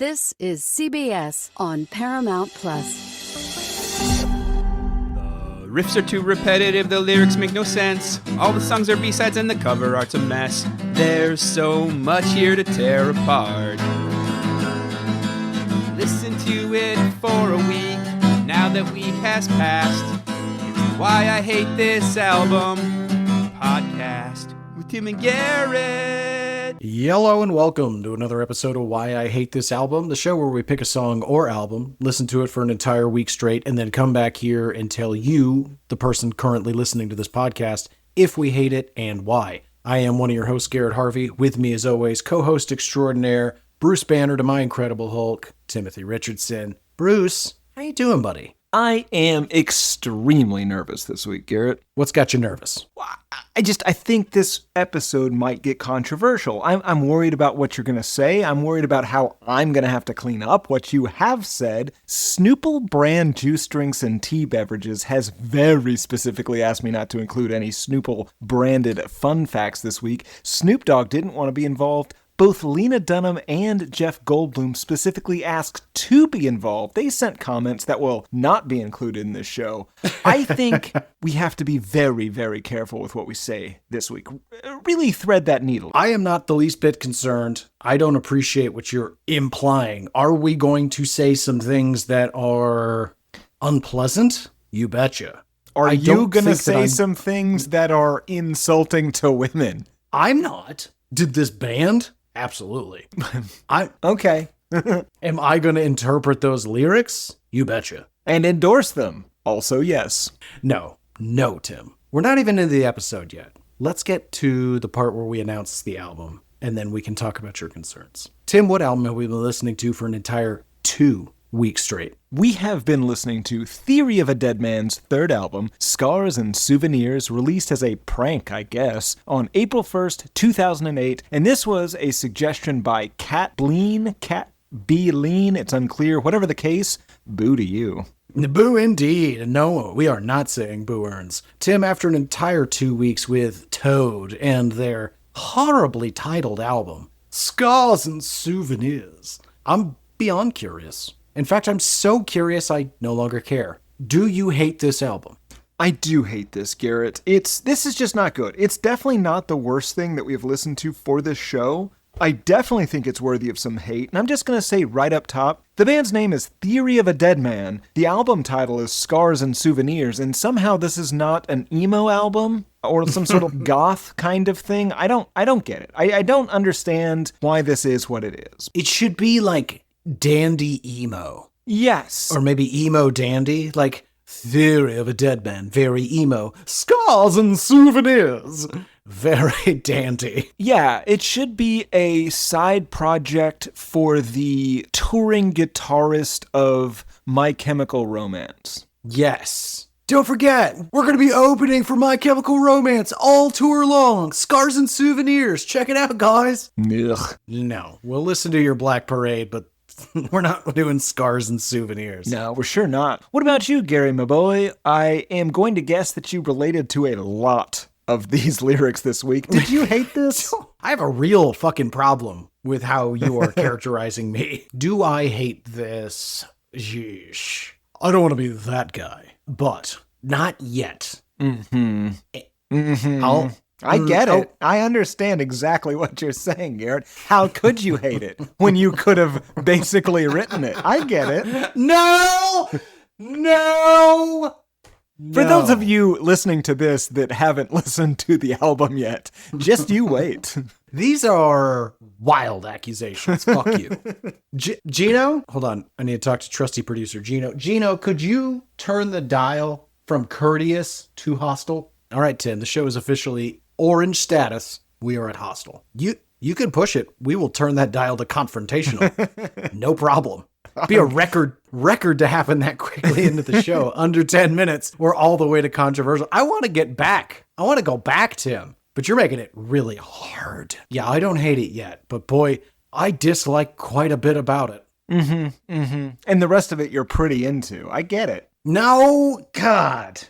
This is CBS on Paramount+. Riffs are too repetitive, the lyrics make no sense. All the songs are B-sides and the cover art's a mess. There's so much here to tear apart. Listen to it for a week, now that week has passed. It's Why I Hate This Album podcast with Tim and Garrett. Hello and welcome to another episode of Why I Hate This Album, the show where we pick a song or album, listen to it for an entire week straight, and then come back here and tell you, the person currently listening to this podcast, if we hate it and why. I am one of your hosts, Garrett Harvey. With me, as always, co-host extraordinaire, Bruce Banner to my Incredible Hulk, Timothy Richardson. Bruce, how you doing, buddy? I am extremely nervous this week, Garrett. What's got you nervous? I think this episode might get controversial. I'm worried about what you're going to say. I'm worried about how I'm going to have to clean up what you have said. Snoople brand juice drinks and tea beverages has very specifically asked me not to include any Snoople branded fun facts this week. Snoop Dogg didn't want to be involved. Both Lena Dunham and Jeff Goldblum specifically asked to be involved. They sent comments that will not be included in this show. I think we have to be very, very careful with what we say this week. Really thread that needle. I am not the least bit concerned. I don't appreciate what you're implying. Are we going to say some things that are unpleasant? You betcha. Are you going to say some things that are insulting to women? I'm not. Did this band? Absolutely. Okay. Am I going to interpret those lyrics? You betcha. And endorse them? Also, yes. No, Tim. We're not even into the episode yet. Let's get to the part where we announce the album, and then we can talk about your concerns. Tim, what album have we been listening to for an entire 2 weeks straight? We have been listening to Theory of a Deadman's third album, Scars and Souvenirs, released as a prank, I guess, on April 1st, 2008. And this was a suggestion by Cat B. Lean. It's unclear. Whatever the case, boo to you. Boo indeed. No, we are not saying boo earns. Tim, after an entire 2 weeks with Toad and their horribly titled album, Scars and Souvenirs, I'm beyond curious. In fact, I'm so curious I no longer care. Do you hate this album? I do hate this, Garrett. This is just not good. It's definitely not the worst thing that we've listened to for this show. I definitely think it's worthy of some hate, and I'm just going to say right up top, the band's name is Theory of a Deadman, the album title is Scars and Souvenirs, and somehow this is not an emo album or some sort of goth kind of thing. I don't get it. I don't understand why this is what it is. It should be like dandy emo. Yes. Or maybe emo dandy, like Theory of a Deadman, very emo. Scars and Souvenirs, very dandy. Yeah, it should be a side project for the touring guitarist of My Chemical Romance. Yes. Don't forget, we're going to be opening for My Chemical Romance all tour long. Scars and Souvenirs. Check it out, guys. Ugh. No, we'll listen to your Black Parade, but we're not doing Scars and Souvenirs. No, we're sure not. What about you, Gary, my boy? I am going to guess that you related to a lot of these lyrics this week. Did you hate this? I have a real fucking problem with how you are characterizing me. Do I hate this? Yeesh. I don't want to be that guy, but not yet. Mm-hmm. I get it. I understand exactly what you're saying, Garrett. How could you hate it when you could have basically written it? I get it. No! For those of you listening to this that haven't listened to the album yet, just you wait. These are wild accusations. Fuck you. Gino? Hold on. I need to talk to trusty producer Gino. Gino, could you turn the dial from courteous to hostile? All right, Tim, the show is officially orange status. We are at hostile. You can push it. We will turn that dial to confrontational. No problem. Be a record to happen that quickly into the show. Under 10 minutes, we're all the way to controversial. I want to get back. I want to go back, Tim. But you're making it really hard. Yeah, I don't hate it yet. But boy, I dislike quite a bit about it. And the rest of it you're pretty into. I get it. No, God.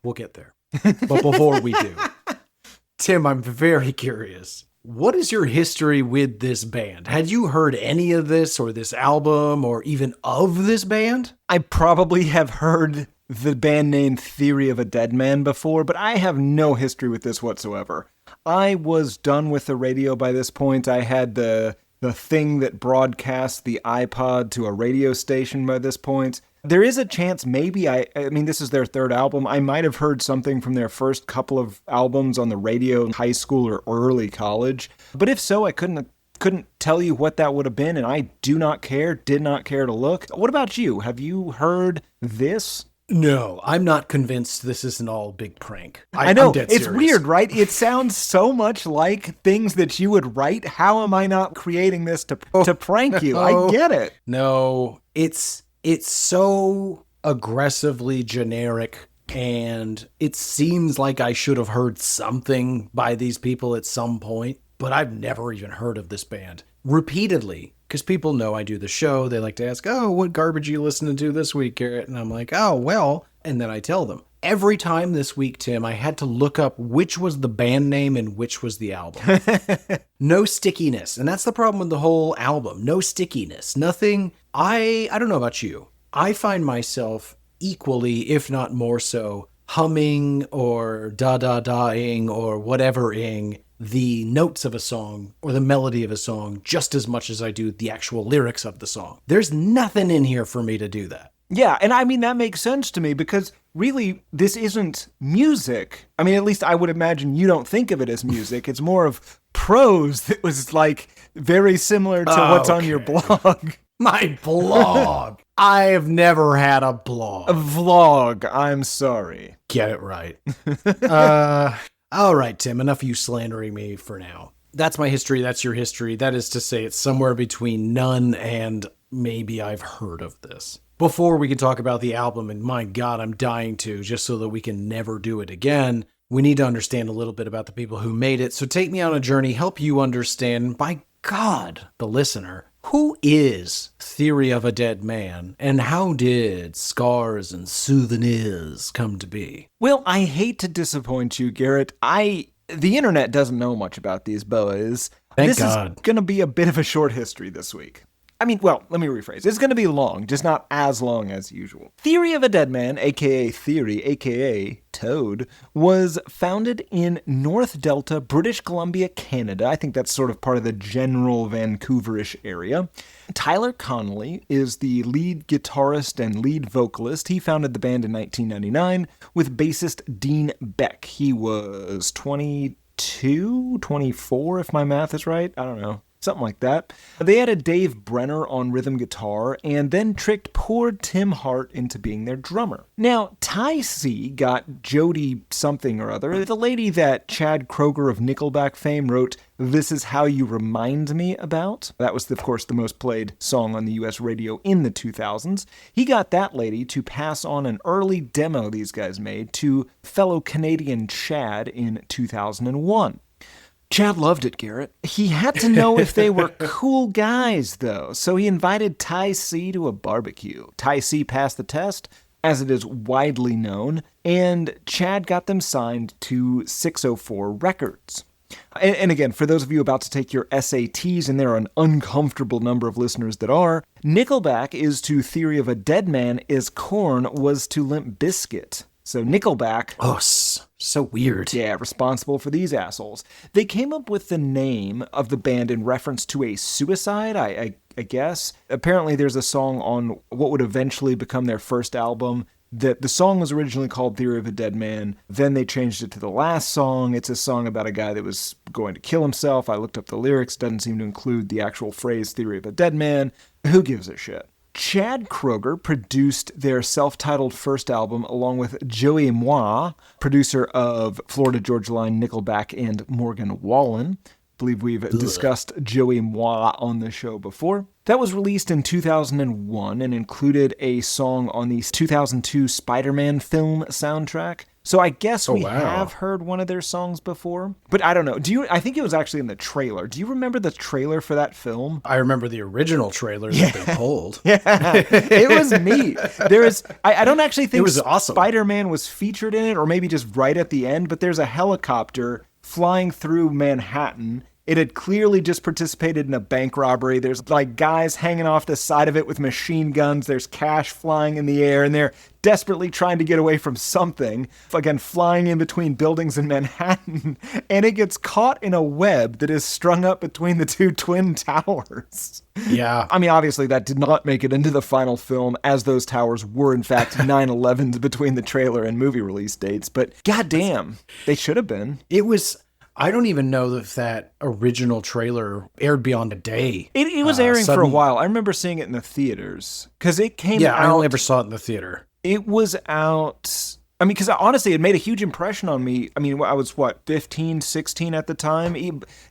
We'll get there. But before we do, Tim, I'm very curious. what is your history with this band? Had you heard any of this or this album or even of this band? I probably have heard the band name Theory of a Deadman before, but I have no history with this whatsoever. I was done with the radio by this point. I had the thing that broadcast the iPod to a radio station by this point. There is a chance maybe, I mean, this is their third album. I might have heard something from their first couple of albums on the radio in high school or early college. But if so, I couldn't tell you what that would have been, and I did not care to look. What about you? Have you heard this? No, I'm not convinced this isn't all a big prank. I know, I'm dead it's serious. weird, right? It sounds so much like things that you would write. How am I not creating this to prank you? I get it. No, it's so aggressively generic, and it seems like I should have heard something by these people at some point, but I've never even heard of this band. Repeatedly, because people know I do the show, they like to ask, oh, what garbage are you listening to this week, Garrett? And I'm like, oh, well, and then I tell them. Every time this week, Tim, I had to look up which was the band name and which was the album. No stickiness. And that's the problem with the whole album. No stickiness. Nothing. I don't know about you. I find myself equally, if not more so, humming or da-da-da-ing or whatever-ing the notes of a song or the melody of a song just as much as I do the actual lyrics of the song. There's nothing in here for me to do that. Yeah, and I mean, that makes sense to me because really, this isn't music. I mean, at least I would imagine you don't think of it as music. It's more of prose that was like very similar to what's on your blog. My blog. I have never had a blog. A vlog, I'm sorry. Get it right. All right, Tim, enough of you slandering me for now. That's my history. That's your history. That is to say, it's somewhere between none and maybe I've heard of this. Before we can talk about the album, and my God, I'm dying to, just so that we can never do it again, we need to understand a little bit about the people who made it. So take me on a journey, help you understand, by God, the listener, who is Theory of a Deadman, and how did Scars and Souvenirs come to be? Well, I hate to disappoint you, Garrett. The internet doesn't know much about these boys. Thank God. This is going to be a bit of a short history this week. I mean, well, let me rephrase. It's going to be long, just not as long as usual. Theory of a Deadman, aka Theory, aka Toad, was founded in North Delta, British Columbia, Canada. I think that's sort of part of the general Vancouverish area. Tyler Connolly is the lead guitarist and lead vocalist. He founded the band in 1999 with bassist Dean Beck. He was 22, 24, if my math is right. I don't know. Something like that. They added Dave Brenner on rhythm guitar and then tricked poor Tim Hart into being their drummer. Now, Ty C got Jody something or other, the lady that Chad Kroeger of Nickelback fame wrote This Is How You Remind Me About. That was, of course, the most played song on the US radio in the 2000s. He got that lady to pass on an early demo these guys made to fellow Canadian Chad in 2001. Chad loved it, Garrett. He had to know if they were cool guys, though, so he invited Ty C to a barbecue. Ty C passed the test, as it is widely known, and Chad got them signed to 604 Records. And again, for those of you about to take your SATs, and there are an uncomfortable number of listeners that are, Nickelback is to Theory of a Deadman as Korn was to Limp Bizkit. So Nickelback... Oh, so weird. Yeah, responsible for these assholes. They came up with the name of the band in reference to a suicide, I guess. Apparently there's a song on what would eventually become their first album that the song was originally called Theory of a Deadman. Then they changed it to the last song. It's a song about a guy that was going to kill himself. I looked up the lyrics. Doesn't seem to include the actual phrase Theory of a Deadman. Who gives a shit? Chad Kroeger produced their self-titled first album along with Joey Moi, producer of Florida Georgia Line, Nickelback, and Morgan Wallen. I believe we've discussed Joey Moi on the show before. That was released in 2001 and included a song on the 2002 Spider-Man film soundtrack. So I guess we have heard one of their songs before, but I don't know. I think it was actually in the trailer. Do you remember the trailer for that film? I remember the original trailer that they pulled. Yeah, it was neat. I don't actually think it was awesome. Spider-Man was featured in it, or maybe just right at the end, but there's a helicopter flying through Manhattan, It had clearly just participated in a bank robbery. There's like guys hanging off the side of it with machine guns. There's cash flying in the air, and they're desperately trying to get away from something. Again, flying in between buildings in Manhattan, and it gets caught in a web that is strung up between the two twin towers. Yeah. I mean, obviously that did not make it into the final film, as those towers were in fact 9/11s between the trailer and movie release dates, but goddamn, they should have been. It was... I don't even know if that original trailer aired beyond a day. It was airing for a while. I remember seeing it in the theaters because it came out. Yeah, I only ever saw it in the theater. It was out. I mean, because honestly, it made a huge impression on me. I mean, I was, 15, 16 at the time?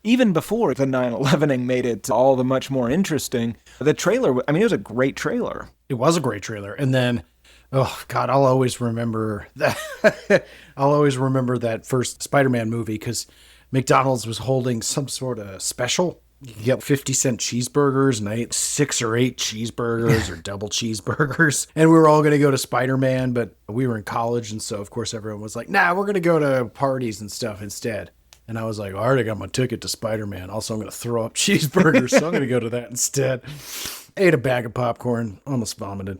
Even before the 9/11ing made it all the much more interesting. The trailer, I mean, it was a great trailer. It was a great trailer. And then, oh, God, I'll always remember that. I'll always remember that first Spider-Man movie because McDonald's was holding some sort of special. You could get 50-cent cheeseburgers, and I ate 6 or 8 cheeseburgers or double cheeseburgers. And we were all going to go to Spider-Man, but we were in college. And so, of course, everyone was like, nah, we're going to go to parties and stuff instead. And I was like, I already got my ticket to Spider-Man. Also, I'm going to throw up cheeseburgers, so I'm going to go to that instead. Ate a bag of popcorn, almost vomited.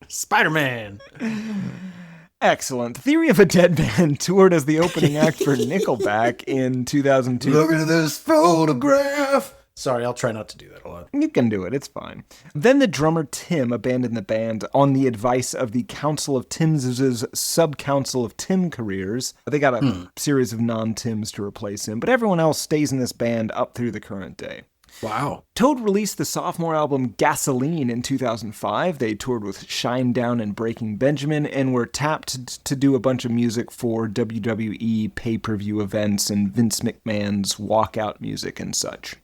Spider-Man. Excellent. Theory of a Deadman toured as the opening act for Nickelback in 2002. Look at this photograph. Sorry, I'll try not to do that a lot. You can do it. It's fine. Then the drummer Tim abandoned the band on the advice of the Council of Tim's' Sub-Council of Tim Careers. They got a series of non-Tims to replace him, but everyone else stays in this band up through the current day. Wow. Toad released the sophomore album Gasoline in 2005. They toured with Shinedown and Breaking Benjamin and were tapped to do a bunch of music for WWE pay-per-view events and Vince McMahon's walkout music and such.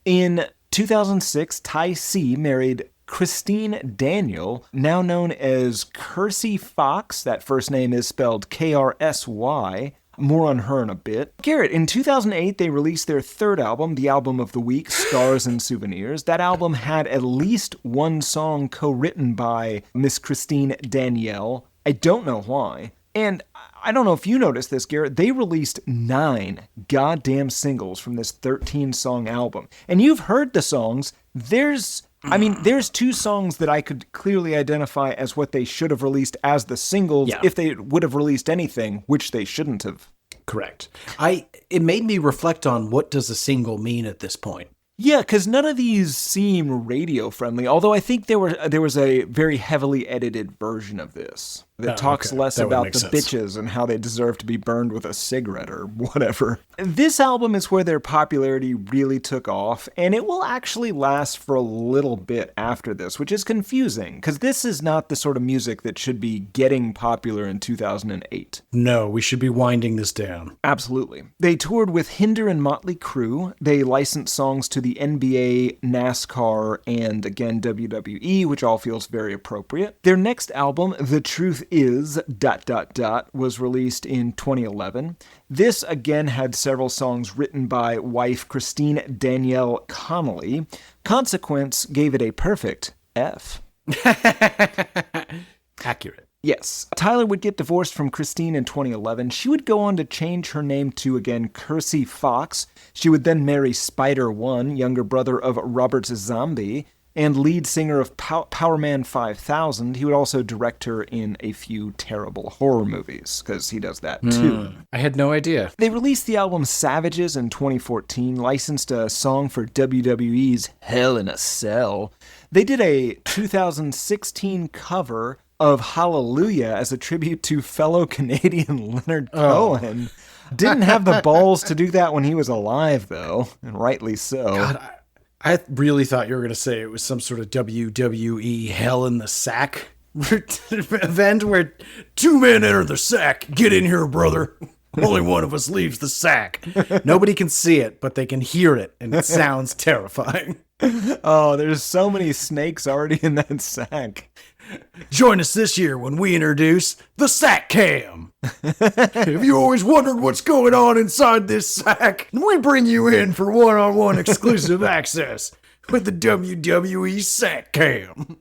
In 2006, Ty C married Christine Daniel, now known as Kersey Fox. That first name is spelled K-R-S-Y. More on her in a bit. Garrett, in 2008, they released their third album, the album of the week, Scars and Souvenirs. That album had at least one song co-written by Miss Christine Danielle. I don't know why. And I don't know if you noticed this, Garrett, they released 9 goddamn singles from this 13-song album. And you've heard the songs. There's 2 songs that I could clearly identify as what they should have released as the singles if they would have released anything, which they shouldn't have. Correct. It made me reflect on what does a single mean at this point. Yeah, because none of these seem radio-friendly, although I think there was a very heavily edited version of this that talks less about the bitches and how they deserve to be burned with a cigarette or whatever. This album is where their popularity really took off, and it will actually last for a little bit after this, which is confusing, because this is not the sort of music that should be getting popular in 2008. No, we should be winding this down. Absolutely. They toured with Hinder and Motley Crue. They licensed songs to the NBA, NASCAR, and again WWE, which all feels very appropriate. Their next album, The Truth Is... was released in 2011. This again had several songs written by wife Christine Danielle Connolly. Consequence gave it a perfect F. Accurate. Yes. Tyler would get divorced from Christine in 2011. She would go on to change her name to, again, Kersey Fox. She would then marry Spider One, younger brother of Robert Zombie, and lead singer of Power Man 5000. He would also direct her in a few terrible horror movies, because he does that too. I had no idea. They released the album Savages in 2014, licensed a song for WWE's Hell in a Cell. They did a 2016 cover of Hallelujah as a tribute to fellow Canadian Leonard Cohen. Didn't have the balls to do that when he was alive, though, and rightly so. God, I really thought you were going to say it was some sort of WWE Hell in the Sack event where 2 men enter the sack. Get in here, brother. Only one of us leaves the sack. Nobody can see it, but they can hear it, and it sounds terrifying. Oh, there's so many snakes already in that sack. Join us this year when we introduce the Sack Cam. Have you always wondered what's going on inside this sack? We bring you in for one-on-one exclusive access with the WWE Sack Cam.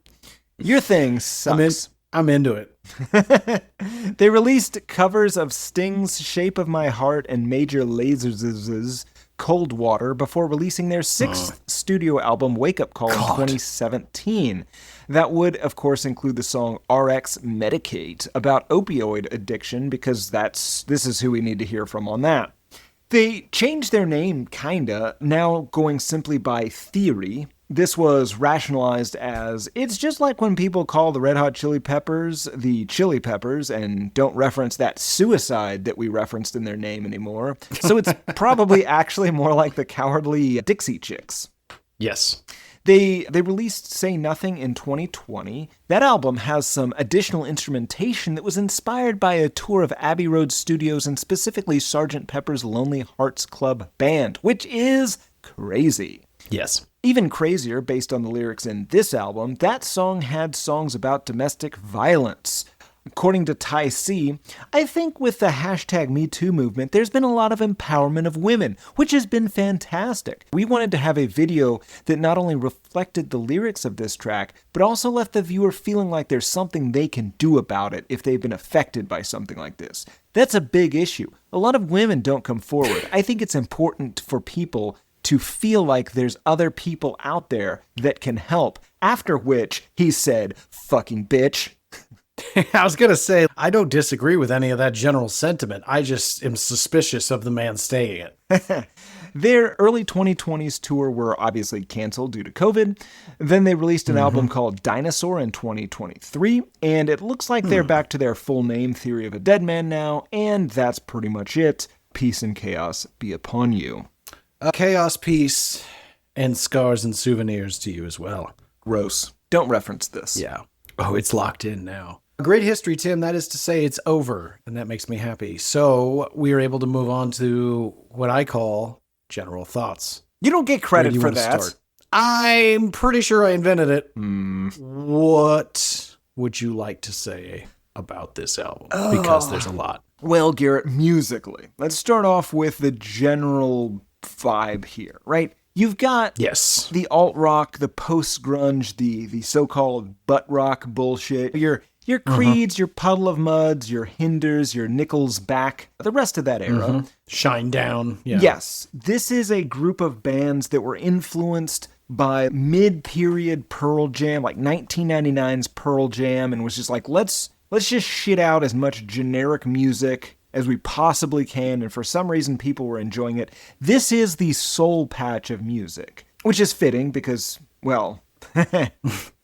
Your thing sucks. I'm into it. They released covers of Sting's Shape of My Heart and Major Lazers's Cold Water before releasing their sixth studio album, Wake Up Call, in 2017. That would, of course, include the song RX Medicate about opioid addiction, because this is who we need to hear from on that. They changed their name, kinda, now going simply by Theory. This was rationalized as, it's just like when people call the Red Hot Chili Peppers the Chili Peppers and don't reference that suicide that we referenced in their name anymore. So it's probably actually more like the Cowardly Dixie Chicks. Yes. They released Say Nothing in 2020. That album has some additional instrumentation that was inspired by a tour of Abbey Road Studios and specifically Sgt. Pepper's Lonely Hearts Club Band, which is crazy. Yes. Even crazier, based on the lyrics in this album, that song had songs about domestic violence. According to Ty C, I think with the hashtag #MeToo movement, there's been a lot of empowerment of women, which has been fantastic. We wanted to have a video that not only reflected the lyrics of this track, but also left the viewer feeling like there's something they can do about it if they've been affected by something like this. That's a big issue. A lot of women don't come forward. I think it's important for people to feel like there's other people out there that can help. After which, he said, "Fucking bitch." I was going to say, I don't disagree with any of that general sentiment. I just am suspicious of the man saying it. Their early 2020s tour were obviously canceled due to COVID. Then they released an album called Dinosaur in 2023, and it looks like they're back to their full name, Theory of a Deadman, now, and that's pretty much it. Peace and chaos be upon you. Chaos, peace, and scars and souvenirs to you as well. Gross. Don't reference this. Yeah. Oh, it's locked in now. Great history, Tim. That is to say, it's over, and that makes me happy. So we are able to move on to what I call general thoughts. You don't get credit for that. Start? I'm pretty sure I invented it. What would you like to say about this album? Because there's a lot. Well, Garrett, musically, let's start off with the general vibe here, right? You've got the alt-rock, the post-grunge, the so-called butt-rock bullshit, your Creeds, your Puddle of Muds, your Hinders, your Nickelback, the rest of that era. Shine Down. Yeah. Yes, this is a group of bands that were influenced by mid-period Pearl Jam, like 1999's Pearl Jam, and was just like, let's just shit out as much generic music as we possibly can, and for some reason people were enjoying it. This is the soul patch of music, which is fitting because, well,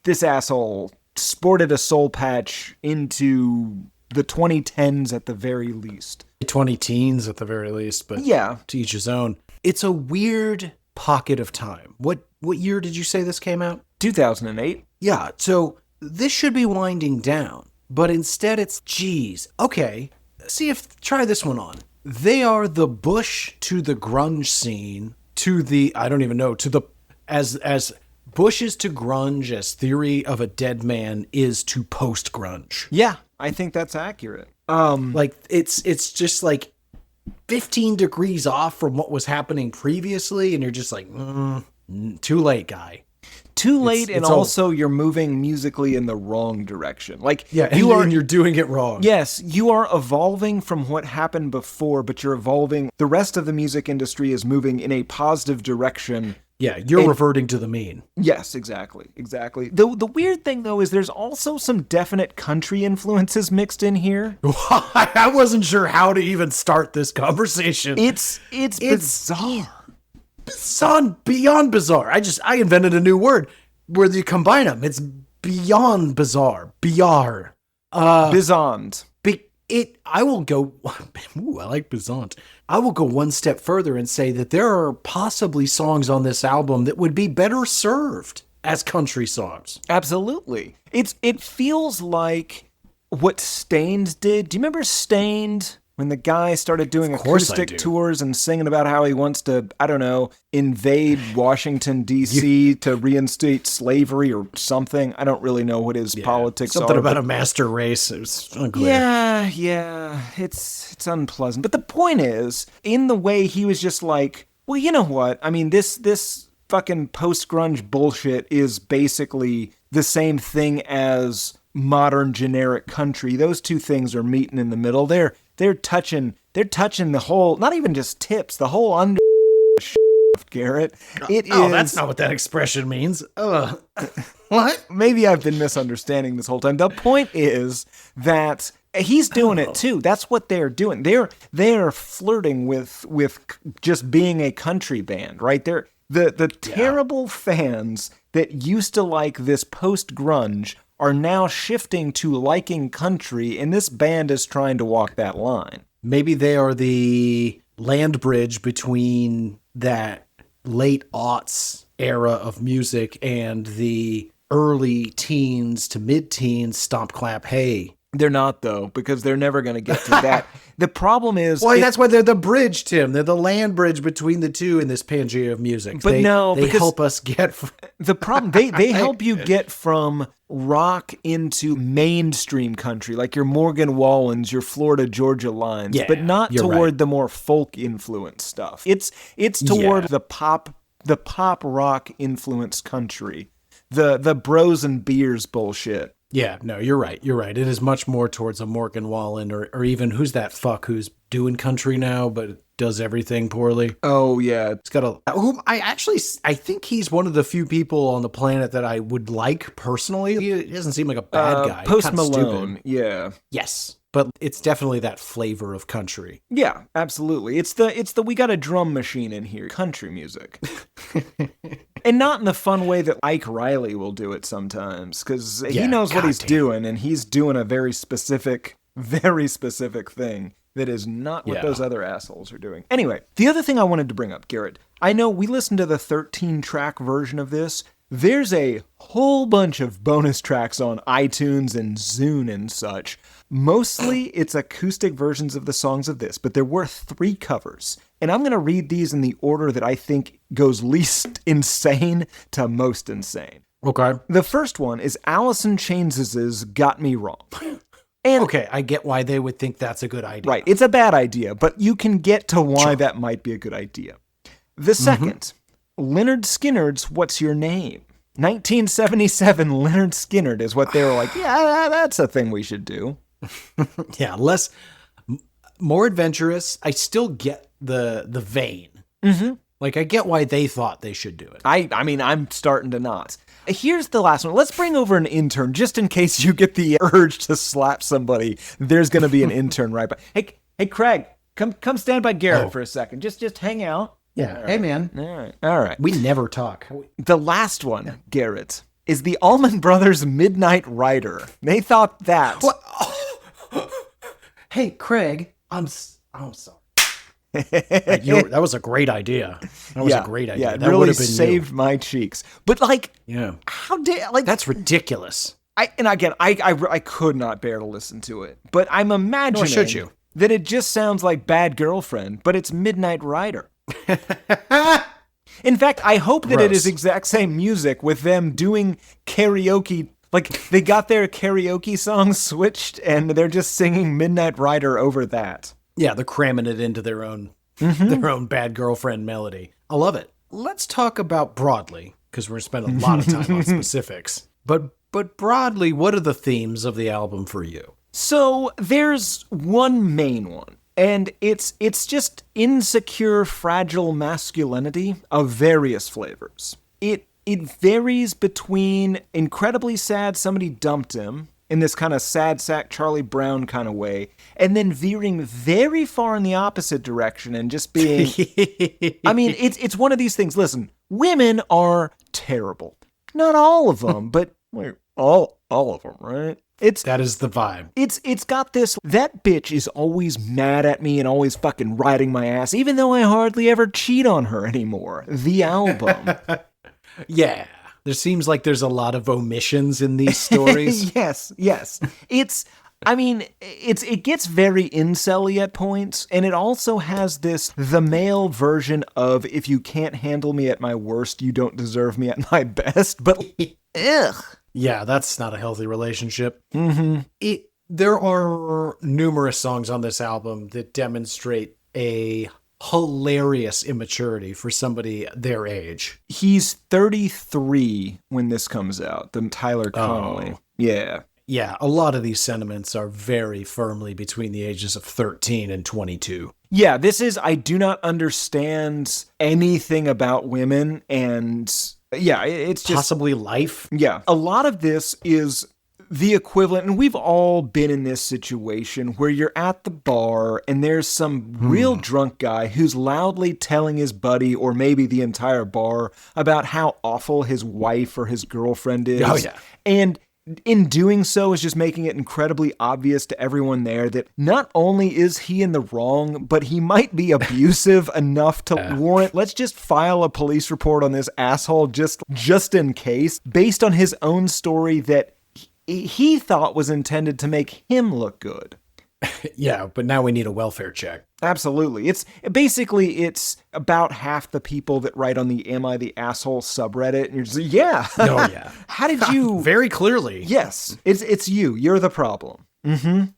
this asshole sported a soul patch into the 2010s at the very least. 20-teens at the very least, but yeah, to each his own. It's a weird pocket of time. What year did you say this came out? 2008. Yeah, so this should be winding down, but instead it's, geez, okay, try this one on. They are the Bush to the grunge scene, to the, I don't even know, to the, as Bush is to grunge as Theory of a Deadman is to post-grunge. Yeah, I think that's accurate. Like, it's just like 15 degrees off from what was happening previously, and you're just like, too late, guy. Too late, and also you're moving musically in the wrong direction. Like, yeah, you're doing it wrong. Yes, you are evolving from what happened before, but you're evolving. The rest of the music industry is moving in a positive direction. Yeah, you're reverting to the mean. Yes, exactly. The weird thing, though, is there's also some definite country influences mixed in here. I wasn't sure how to even start this conversation. It's bizarre. Beyond bizarre. I invented a new word where you combine them. It's beyond bizarre. Bizarre. Bizond. I will go, I like bizarre. I will go one step further and say that there are possibly songs on this album that would be better served as country songs. Absolutely. It feels like what Stained did. Do you remember Stained? When the guy started doing acoustic tours and singing about how he wants to, I don't know, invade Washington, D.C. to reinstate slavery or something. I don't really know what his politics are. Something about a master race. It was unclear. Yeah. It's unpleasant. But the point is, in the way he was just like, well, you know what? I mean, this fucking post-grunge bullshit is basically the same thing as modern generic country. Those two things are meeting in the middle. They're touching the whole, not even just tips, the whole under Garrett. That's not what that expression means. What? Maybe I've been misunderstanding this whole time. The point is that he's doing it too. That's what they're doing. They're flirting with just being a country band, right? They're the terrible fans that used to like this post-grunge are now shifting to liking country, and this band is trying to walk that line. Maybe they are the land bridge between that late aughts era of music and the early teens to mid-teens stomp clap hey. They're not, though, because they're never going to get to that. The problem is... Well, that's why they're the bridge, Tim. They're the land bridge between the two in this Pangea of music. But they help us get... The problem, they help you get from rock into mainstream country, like your Morgan Wallens, your Florida Georgia Lines, but not toward the more folk influence stuff. It's toward the pop rock influenced country, the bros and beers bullshit. Yeah, no, you're right. You're right. It is much more towards a Morgan Wallen or even who's that fuck who's doing country now but does everything poorly. Oh, yeah. It's got I think he's one of the few people on the planet that I would like personally. He doesn't seem like a bad guy. Post Malone, stupid. Yeah. Yes, but it's definitely that flavor of country. Yeah, absolutely. It's the we got a drum machine in here, country music. And not in the fun way that Ike Reilly will do it sometimes, because he knows what he's doing, and he's doing a very specific thing that is not what those other assholes are doing. Anyway, the other thing I wanted to bring up, Garrett, I know we listened to the 13-track version of this. There's a whole bunch of bonus tracks on iTunes and Zune and such. Mostly it's acoustic versions of the songs of this, but there were 3 covers. And I'm going to read these in the order that I think goes least insane to most insane. Okay. The first one is Allison Chains' Got Me Wrong. And okay, I get why they would think that's a good idea. Right, it's a bad idea, but you can get to why that might be a good idea. The second, Lynyrd Skynyrd's What's Your Name? 1977 Lynyrd Skynyrd is what they were like, yeah, that's a thing we should do. Yeah, more adventurous. I still get the vein. Mm-hmm. Like, I get why they thought they should do it. I mean, I'm starting to not. Here's the last one. Let's bring over an intern, just in case you get the urge to slap somebody. There's going to be an intern right by. Hey, Craig, come stand by Garrett for a second. Just hang out. Yeah. Hey, man. All right. We never talk. The last one, Garrett, is the Allman Brothers' Midnight Rider. They thought that. What? Hey, Craig, I'm sorry. That was a great idea. That was a great idea. Yeah, it that really saved my cheeks. But how dare that's ridiculous. I could not bear to listen to it. But I'm imagining should you? That it just sounds like Bad Girlfriend, but it's Midnight Rider. In fact, I hope that it is exact same music with them doing karaoke. Like, they got their karaoke songs switched, and they're just singing Midnight Rider over that. Yeah, they're cramming it into their own Bad Girlfriend melody. I love it. Let's talk about broadly, because we're going to spend a lot of time on specifics. But broadly, what are the themes of the album for you? So there's one main one, and it's just insecure, fragile masculinity of various flavors. It varies between incredibly sad, somebody dumped him, in this kind of sad sack Charlie Brown kind of way, and then veering very far in the opposite direction and just being... I mean, it's one of these things. Listen, women are terrible. Not all of them, but all of them, right? That is the vibe. It's got this, that bitch is always mad at me and always fucking riding my ass, even though I hardly ever cheat on her anymore. The album. Yeah. There seems like there's a lot of omissions in these stories. Yes. It gets very incel-y at points, and it also has the male version of, if you can't handle me at my worst, you don't deserve me at my best, but ugh. Yeah, that's not a healthy relationship. Mm-hmm. There are numerous songs on this album that demonstrate a hilarious immaturity for somebody their age. He's 33 when this comes out, the Tyler Connolly. Oh. Yeah. Yeah, a lot of these sentiments are very firmly between the ages of 13 and 22. Yeah, this is, I do not understand anything about women, and yeah, it's just... Possibly life? Yeah, a lot of this is the equivalent, and we've all been in this situation where you're at the bar and there's some real drunk guy who's loudly telling his buddy or maybe the entire bar about how awful his wife or his girlfriend is. Oh, yeah. And in doing so is just making it incredibly obvious to everyone there that not only is he in the wrong, but he might be abusive enough to warrant, let's just file a police report on this asshole just in case, based on his own story that he thought was intended to make him look good. Yeah, but now we need a welfare check. Absolutely. It's about half the people that write on the Am I the Asshole subreddit, and you're just like, yeah. Oh, yeah. How did you... Very clearly. Yes. It's you. You're the problem. Mm-hmm.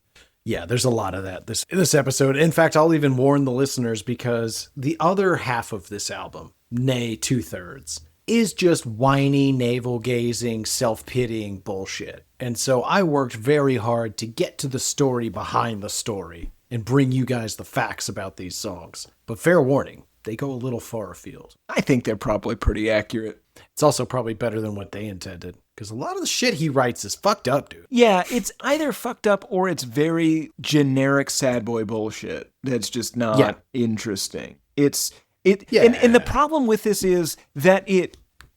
Yeah, there's a lot of that this episode. In fact, I'll even warn the listeners because the other half of this album, nay 2/3, is just whiny, navel-gazing, self-pitying bullshit. And so I worked very hard to get to the story behind the story and bring you guys the facts about these songs. But fair warning, they go a little far afield. I think they're probably pretty accurate. It's also probably better than what they intended, because a lot of the shit he writes is fucked up, dude. Yeah, it's either fucked up or it's very generic sad boy bullshit that's just not interesting. And the problem with this is that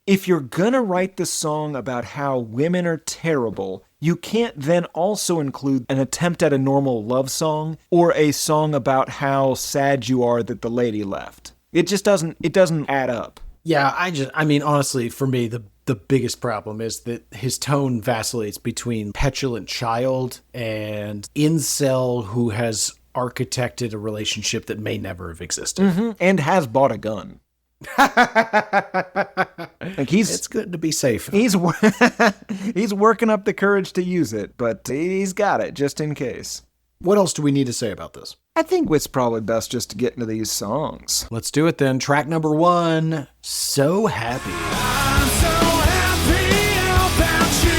if you're gonna write the song about how women are terrible, you can't then also include an attempt at a normal love song or a song about how sad you are that the lady left. It just doesn't add up. Yeah, I mean, honestly, for me, the biggest problem is that his tone vacillates between petulant child and incel who has architected a relationship that may never have existed. Mm-hmm. And has bought a gun. It's good to be safe. He's working up the courage to use it, but he's got it just in case. What else do we need to say about this? I think it's probably best just to get into these songs. Let's do it then. Track number 1, So Happy. I'm so happy about you.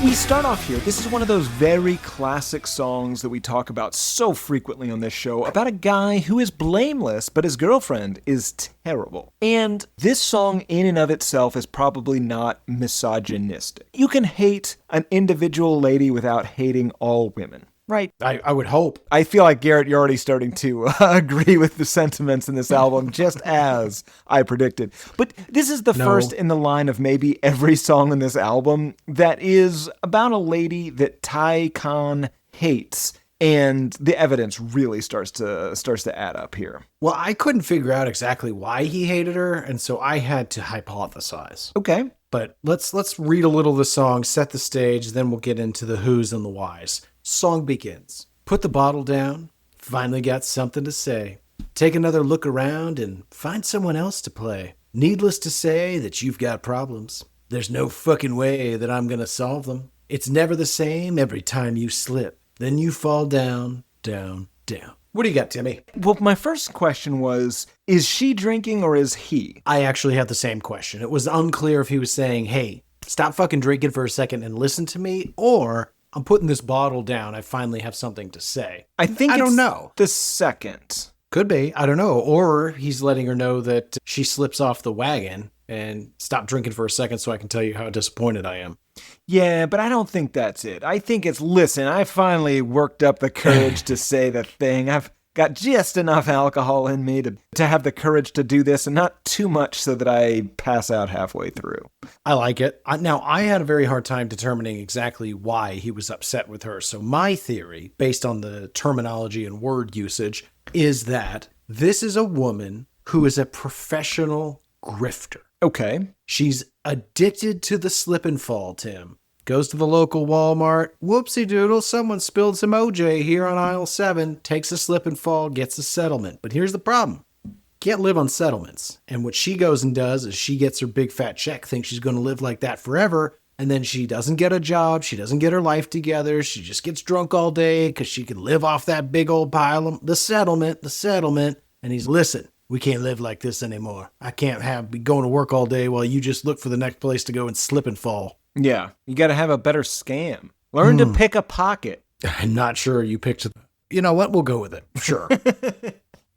We start off here. This is one of those very classic songs that we talk about so frequently on this show about a guy who is blameless, but his girlfriend is terrible. And this song in and of itself is probably not misogynistic. You can hate an individual lady without hating all women. Right. I would hope. I feel like, Garrett, you're already starting to agree with the sentiments in this album, just as I predicted. But this is the first in the line of maybe every song in this album that is about a lady that Ty Khan hates. And the evidence really starts to add up here. Well, I couldn't figure out exactly why he hated her, and so I had to hypothesize. Okay. But let's read a little of the song, set the stage, then we'll get into the who's and the whys. Song begins. Put the bottle down. Finally got something to say. Take another look around and find someone else to play. Needless to say that you've got problems. There's no fucking way that I'm gonna solve them. It's never the same every time you slip. Then you fall down, down, down. What do you got, Timmy? Well, my first question was, is she drinking or is he? I actually had the same question. It was unclear if he was saying, hey, stop fucking drinking for a second and listen to me, or I'm putting this bottle down. I finally have something to say. I don't know. The second. Could be. I don't know. Or he's letting her know that she slips off the wagon and stop drinking for a second so I can tell you how disappointed I am. Yeah, but I don't think that's it. I think it's, listen, I finally worked up the courage to say the thing. I've got just enough alcohol in me to have the courage to do this, and not too much so that I pass out halfway through. I like it. Now, I had a very hard time determining exactly why he was upset with her. So my theory, based on the terminology and word usage, is that this is a woman who is a professional grifter. Okay. She's addicted to the slip and fall, Tim. Goes to the local Walmart. Whoopsie doodle, someone spilled some OJ here on aisle 7. Takes a slip and fall, gets a settlement. But here's the problem. Can't live on settlements. And what she goes and does is she gets her big fat check, thinks she's going to live like that forever. And then she doesn't get a job. She doesn't get her life together. She just gets drunk all day because she can live off that big old pile of the settlement. And he's, listen, we can't live like this anymore. I can't be going to work all day while you just look for the next place to go and slip and fall. Yeah, you got to have a better scam. Learn to pick a pocket. I'm not sure you picked it. You know what? We'll go with it. Sure.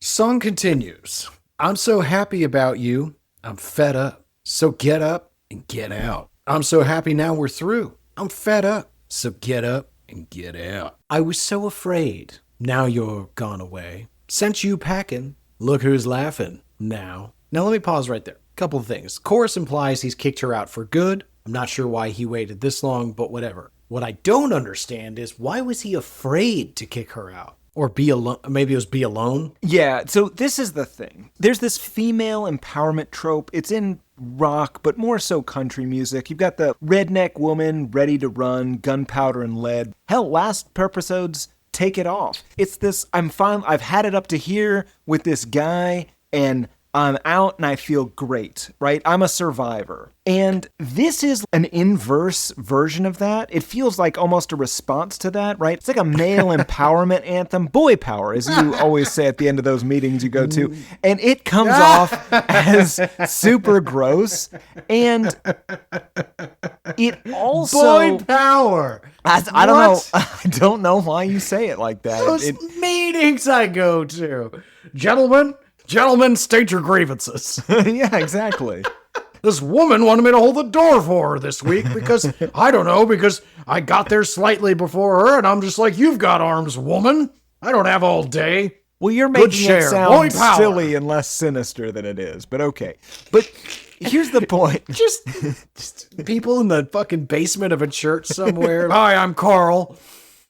Song continues. I'm so happy about you. I'm fed up. So get up and get out. I'm so happy now we're through. I'm fed up. So get up and get out. I was so afraid. Now you're gone away. Sent you packing. Look who's laughing now. Now let me pause right there. Couple of things. Chorus implies he's kicked her out for good. I'm not sure why he waited this long, but whatever. What I don't understand is why was he afraid to kick her out? Or be alone? Maybe it was be alone? Yeah, so this is the thing. There's this female empowerment trope. It's in rock, but more so country music. You've got the redneck woman ready to run, gunpowder and lead. Hell, last episode's Take It Off. It's this, I'm fine, I've had it up to here with this guy, and I'm out and I feel great, right? I'm a survivor. And this is an inverse version of that. It feels like almost a response to that, right? It's like a male empowerment anthem, boy power, as you always say at the end of those meetings you go to. And it comes off as super gross. And it also... Boy power! I don't know. I don't know why you say it like that. Those meetings I go to. Gentlemen, state your grievances. Yeah, exactly. This woman wanted me to hold the door for her this week because, I don't know, because I got there slightly before her and I'm just like, you've got arms, woman. I don't have all day. Well, you're Good making share. it Boy sound power. silly and less sinister than it is, but okay. But here's the point. Just people in the fucking basement of a church somewhere. Hi, I'm Carl.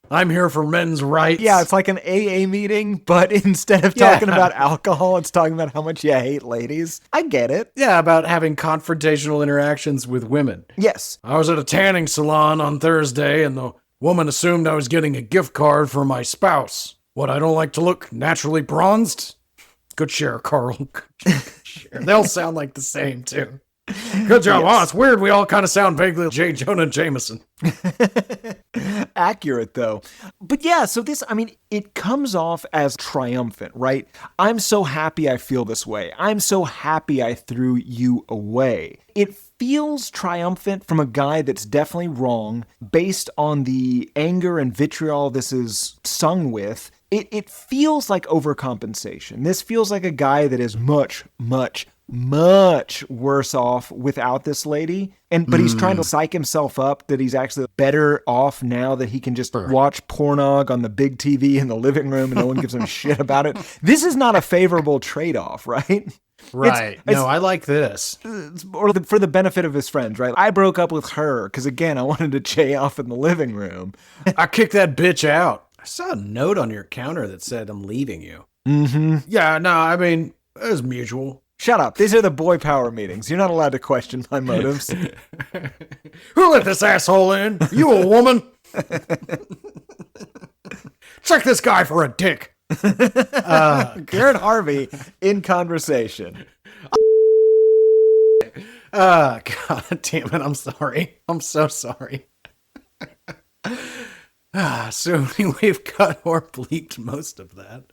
I'm here for men's rights. Yeah, it's like an AA meeting, but instead of talking about alcohol, it's talking about how much you hate ladies. I get it. Yeah, about having confrontational interactions with women. Yes. I was at a tanning salon on Thursday, and the woman assumed I was getting a gift card for my spouse. What, I don't like to look naturally bronzed? Good share, Carl. Good share. They'll sound like the same, too. Good job. Yes. Oh, it's weird. We all kind of sound vaguely J. Jonah Jameson. Accurate, though. But yeah, so this, I mean, it comes off as triumphant, right? I'm so happy I feel this way. I'm so happy I threw you away. It feels triumphant from a guy that's definitely wrong based on the anger and vitriol this is sung with. It feels like overcompensation. This feels like a guy that is much worse off without this lady. But he's trying to psych himself up that he's actually better off now that he can just watch pornog on the big TV in the living room and no one gives him shit about it. This is not a favorable trade-off, right? Right. No, I like this. Or for the benefit of his friends, right? I broke up with her because, again, I wanted to jay off in the living room. I kicked that bitch out. I saw a note on your counter that said, I'm leaving you. Mm-hmm. Yeah, no, I mean, it was mutual. Shut up. These are the boy power meetings. You're not allowed to question my motives. Who let this asshole in? You a woman? Check this guy for a dick. Garrett Harvey in conversation. God damn it. I'm sorry. I'm so sorry. So we've cut or bleeped most of that.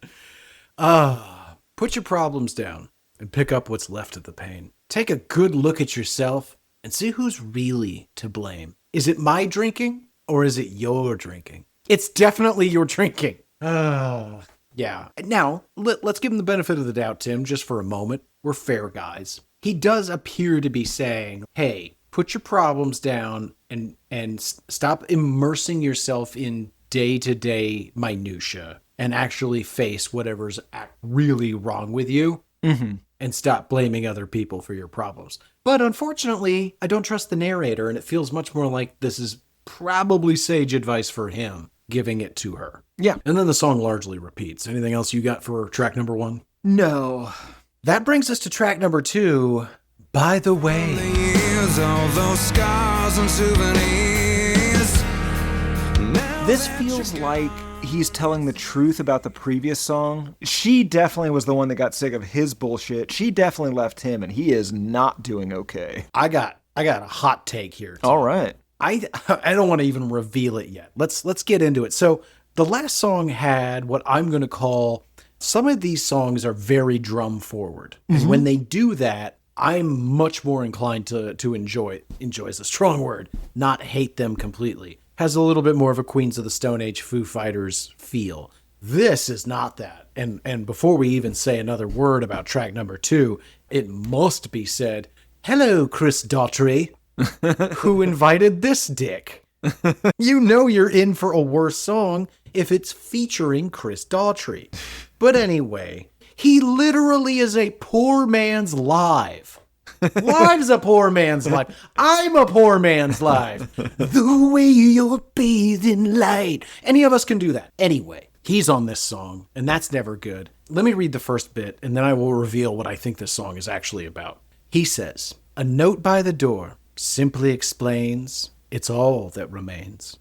Put your problems down and pick up what's left of the pain. Take a good look at yourself and see who's really to blame. Is it my drinking or is it your drinking? It's definitely your drinking. Yeah. Now, let's give him the benefit of the doubt, Tim, just for a moment. We're fair guys. He does appear to be saying, hey, put your problems down and stop immersing yourself in day-to-day minutia and actually face whatever's really wrong with you. Mm-hmm. And stop blaming other people for your problems. But unfortunately, I don't trust the narrator, and it feels much more like this is probably sage advice for him, giving it to her. Yeah. And then the song largely repeats. Anything else you got for track number 1? No. That brings us to track number 2, By the Way. The years, all those scars and souvenirs. This feels like he's telling the truth about the previous song. She definitely was the one that got sick of his bullshit. She definitely left him, and he is not doing okay. I got a hot take here. All right. I don't want to even reveal it yet. Let's get into it. So the last song had what I'm going to call, some of these songs are very drum forward. And when they do that, I'm much more inclined to enjoy is a strong word, not hate them completely. Has a little bit more of a Queens of the Stone Age Foo Fighters feel. This is not that. And before we even say another word about track number 2, it must be said, hello, Chris Daughtry, who invited this dick. You know you're in for a worse song if it's featuring Chris Daughtry. But anyway, he literally is a poor man's live. Live's a poor man's life. I'm a poor man's life. The way you're bathed in light. Any of us can do that. Anyway, he's on this song, and that's never good. Let me read the first bit, and then I will reveal what I think this song is actually about. He says, a note by the door simply explains it's all that remains.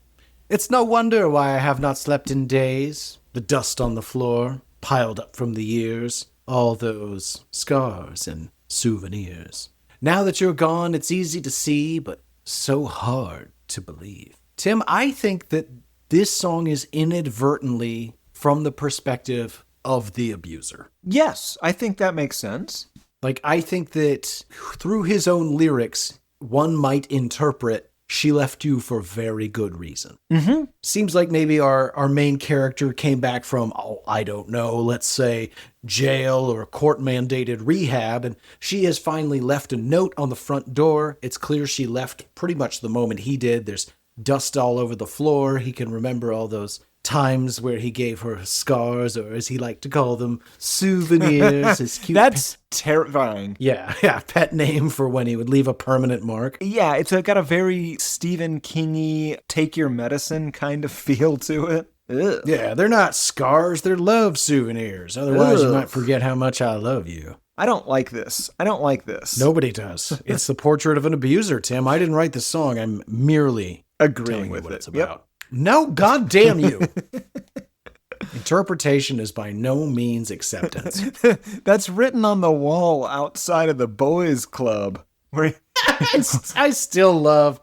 It's no wonder why I have not slept in days. The dust on the floor, piled up from the years, all those scars and souvenirs. Now that you're gone, it's easy to see, but so hard to believe. Tim, I think that this song is inadvertently from the perspective of the abuser. Yes, I think that makes sense. Like, I think that through his own lyrics, one might interpret, she left you for very good reason. Mm-hmm. Seems like maybe our main character came back from, I don't know, let's say jail or court-mandated rehab, and she has finally left a note on the front door. It's clear she left pretty much the moment he did. There's dust all over the floor. He can remember all those times where he gave her scars, or as he liked to call them, souvenirs. His cute That's terrifying. Yeah, pet name for when he would leave a permanent mark. Yeah, it's got a very Stephen King-y take your medicine kind of feel to it. Ugh. Yeah, they're not scars, they're love souvenirs. Otherwise, you might forget how much I love you. I don't like this. Nobody does. It's the portrait of an abuser, Tim. I didn't write the song. I'm merely Agreeing telling with you what it. it's about. No, goddamn you. Interpretation is by no means acceptance. That's written on the wall outside of the boys' club. Where I still love.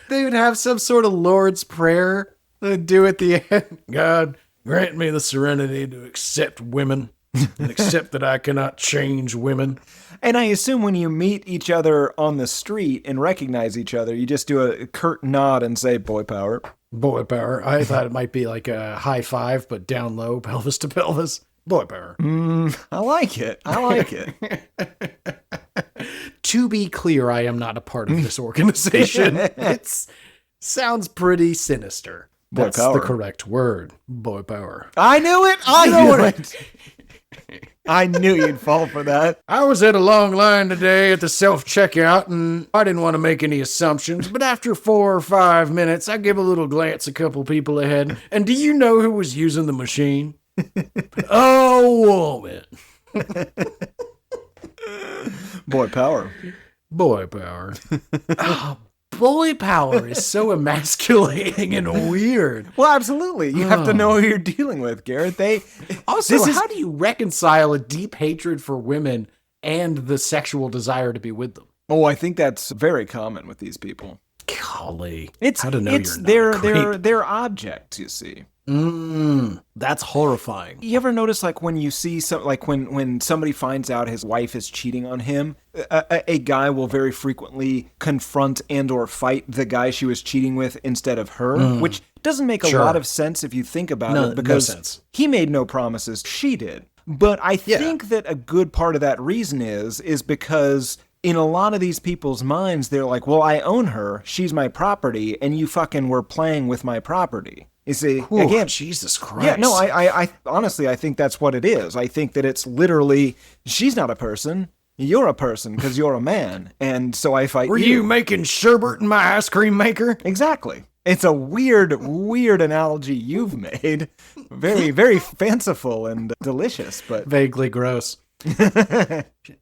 They would have some sort of Lord's Prayer they'd do at the end. God, grant me the serenity to accept women and accept that I cannot change women. And I assume when you meet each other on the street and recognize each other, you just do a curt nod and say, boy power. Boy power. I thought it might be like a high five, but down low, pelvis to pelvis. Boy power. I like it. To be clear, I am not a part of this organization. It sounds pretty sinister. Boy That's power. the correct word. Boy power. I knew it. I knew you'd fall for that. I was at a long line today at the self-checkout, and I didn't want to make any assumptions, but after 4 or 5 minutes, I give a little glance a couple people ahead, and do you know who was using the machine? A woman. Boy power. Boy power. Oh, boy power is so emasculating and weird. Well, absolutely. You have to know who you're dealing with, Garrett. Also, how do you reconcile a deep hatred for women and the sexual desire to be with them? Oh, I think that's very common with these people. Golly. It's how to know it's you're not a creep. their objects, you see. That's horrifying. You ever notice, like, when you see when somebody finds out his wife is cheating on him, a guy will very frequently confront and or fight the guy she was cheating with instead of her, which doesn't make a lot of sense if you think about it, because he made no promises, she did. But I think that a good part of that reason is because in a lot of these people's minds, they're like, well, I own her, she's my property, and you fucking were playing with my property. You see, again, Jesus Christ. Yeah, no, I honestly, I think that's what it is. I think that it's literally, she's not a person, you're a person because you're a man, and so I fight you. Were you making sherbet in my ice cream maker? Exactly. It's a weird analogy you've made. Very, very fanciful and delicious, but vaguely gross.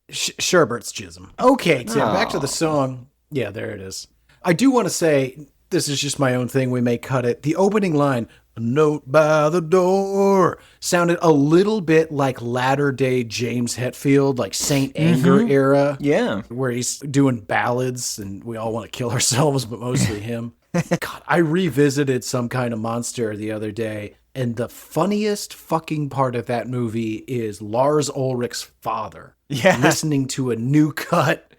Sherbet's jism. Okay, Tim, back to the song. Yeah, there it is. I do want to say, this is just my own thing, we may cut it. The opening line, a note by the door, sounded a little bit like latter-day James Hetfield, like Saint Anger era. Yeah. Where he's doing ballads and we all want to kill ourselves, but mostly him. God, I revisited Some Kind of Monster the other day, And the funniest fucking part of that movie is Lars Ulrich's father listening to a new cut.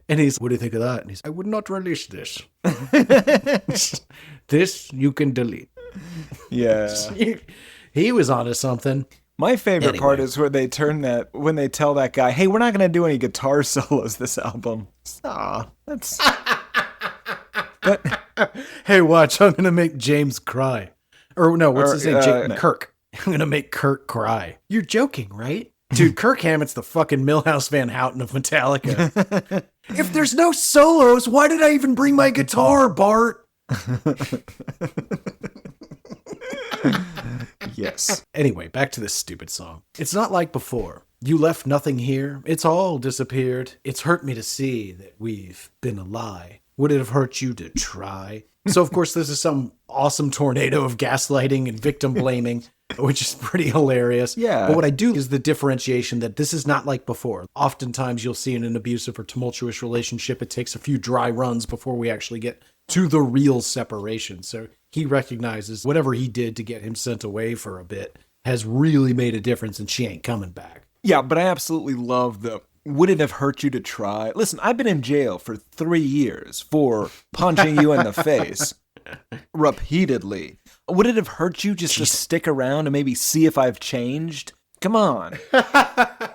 And he's, what do you think of that? And he's, I would not release this. This you can delete. Yeah. He was onto something. My favorite part is where they when they tell that guy, hey, we're not going to do any guitar solos this album. That's... But, hey, watch, I'm going to make James cry. Or no, what's his name? Kirk. I'm going to make Kirk cry. You're joking, right? Dude, Kirk Hammett's the fucking Milhouse Van Houten of Metallica. If there's no solos, why did I even bring my guitar, Bart? Yes. Anyway, back to this stupid song. It's not like before. You left nothing here. It's all disappeared. It's hurt me to see that we've been a lie. Would it have hurt you to try? So, of course, this is some awesome tornado of gaslighting and victim blaming, which is pretty hilarious. Yeah. But what I do is the differentiation that this is not like before. Oftentimes, you'll see in an abusive or tumultuous relationship, it takes a few dry runs before we actually get to the real separation. So he recognizes whatever he did to get him sent away for a bit has really made a difference, and she ain't coming back. Yeah, but I absolutely love the, would it have hurt you to try? Listen, I've been in jail for 3 years for punching you in the face repeatedly. Would it have hurt you just to stick around and maybe see if I've changed? Come on. A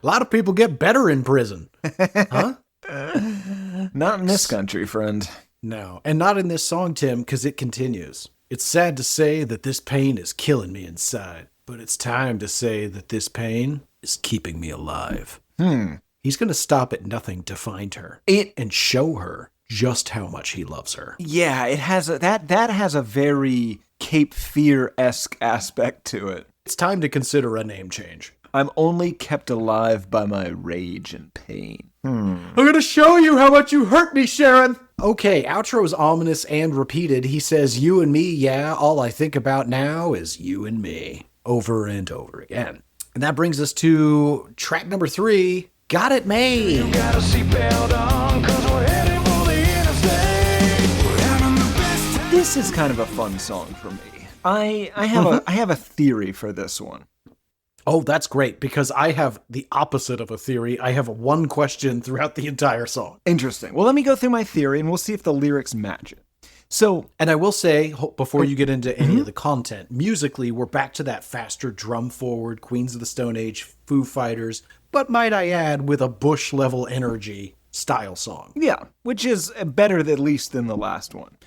lot of people get better in prison. Huh? Not in this country, friend. No, and not in this song, Tim, because it continues. It's sad to say that this pain is killing me inside, but it's time to say that this pain is keeping me alive. He's going to stop at nothing to find her and show her just how much he loves her. Yeah, it has that has a very Cape Fear-esque aspect to it. It's time to consider a name change. I'm only kept alive by my rage and pain. I'm going to show you how much you hurt me, Sharon. Okay, outro is ominous and repeated. He says, you and me, yeah, all I think about now is you and me. Over and over again. And that brings us to track number 3, Got It Made. You got a seatbelt on, 'cause we're heading for the interstate. We're having the best time. This is kind of a fun song for me. I have a theory for this one. Oh, that's great, because I have the opposite of a theory. I have one question throughout the entire song. Interesting. Well, let me go through my theory and we'll see if the lyrics match it. So, and I will say, before you get into any of the content, musically, we're back to that faster drum forward, Queens of the Stone Age, Foo Fighters, but might I add, with a Bush level energy style song. Yeah, which is better at least than the last one.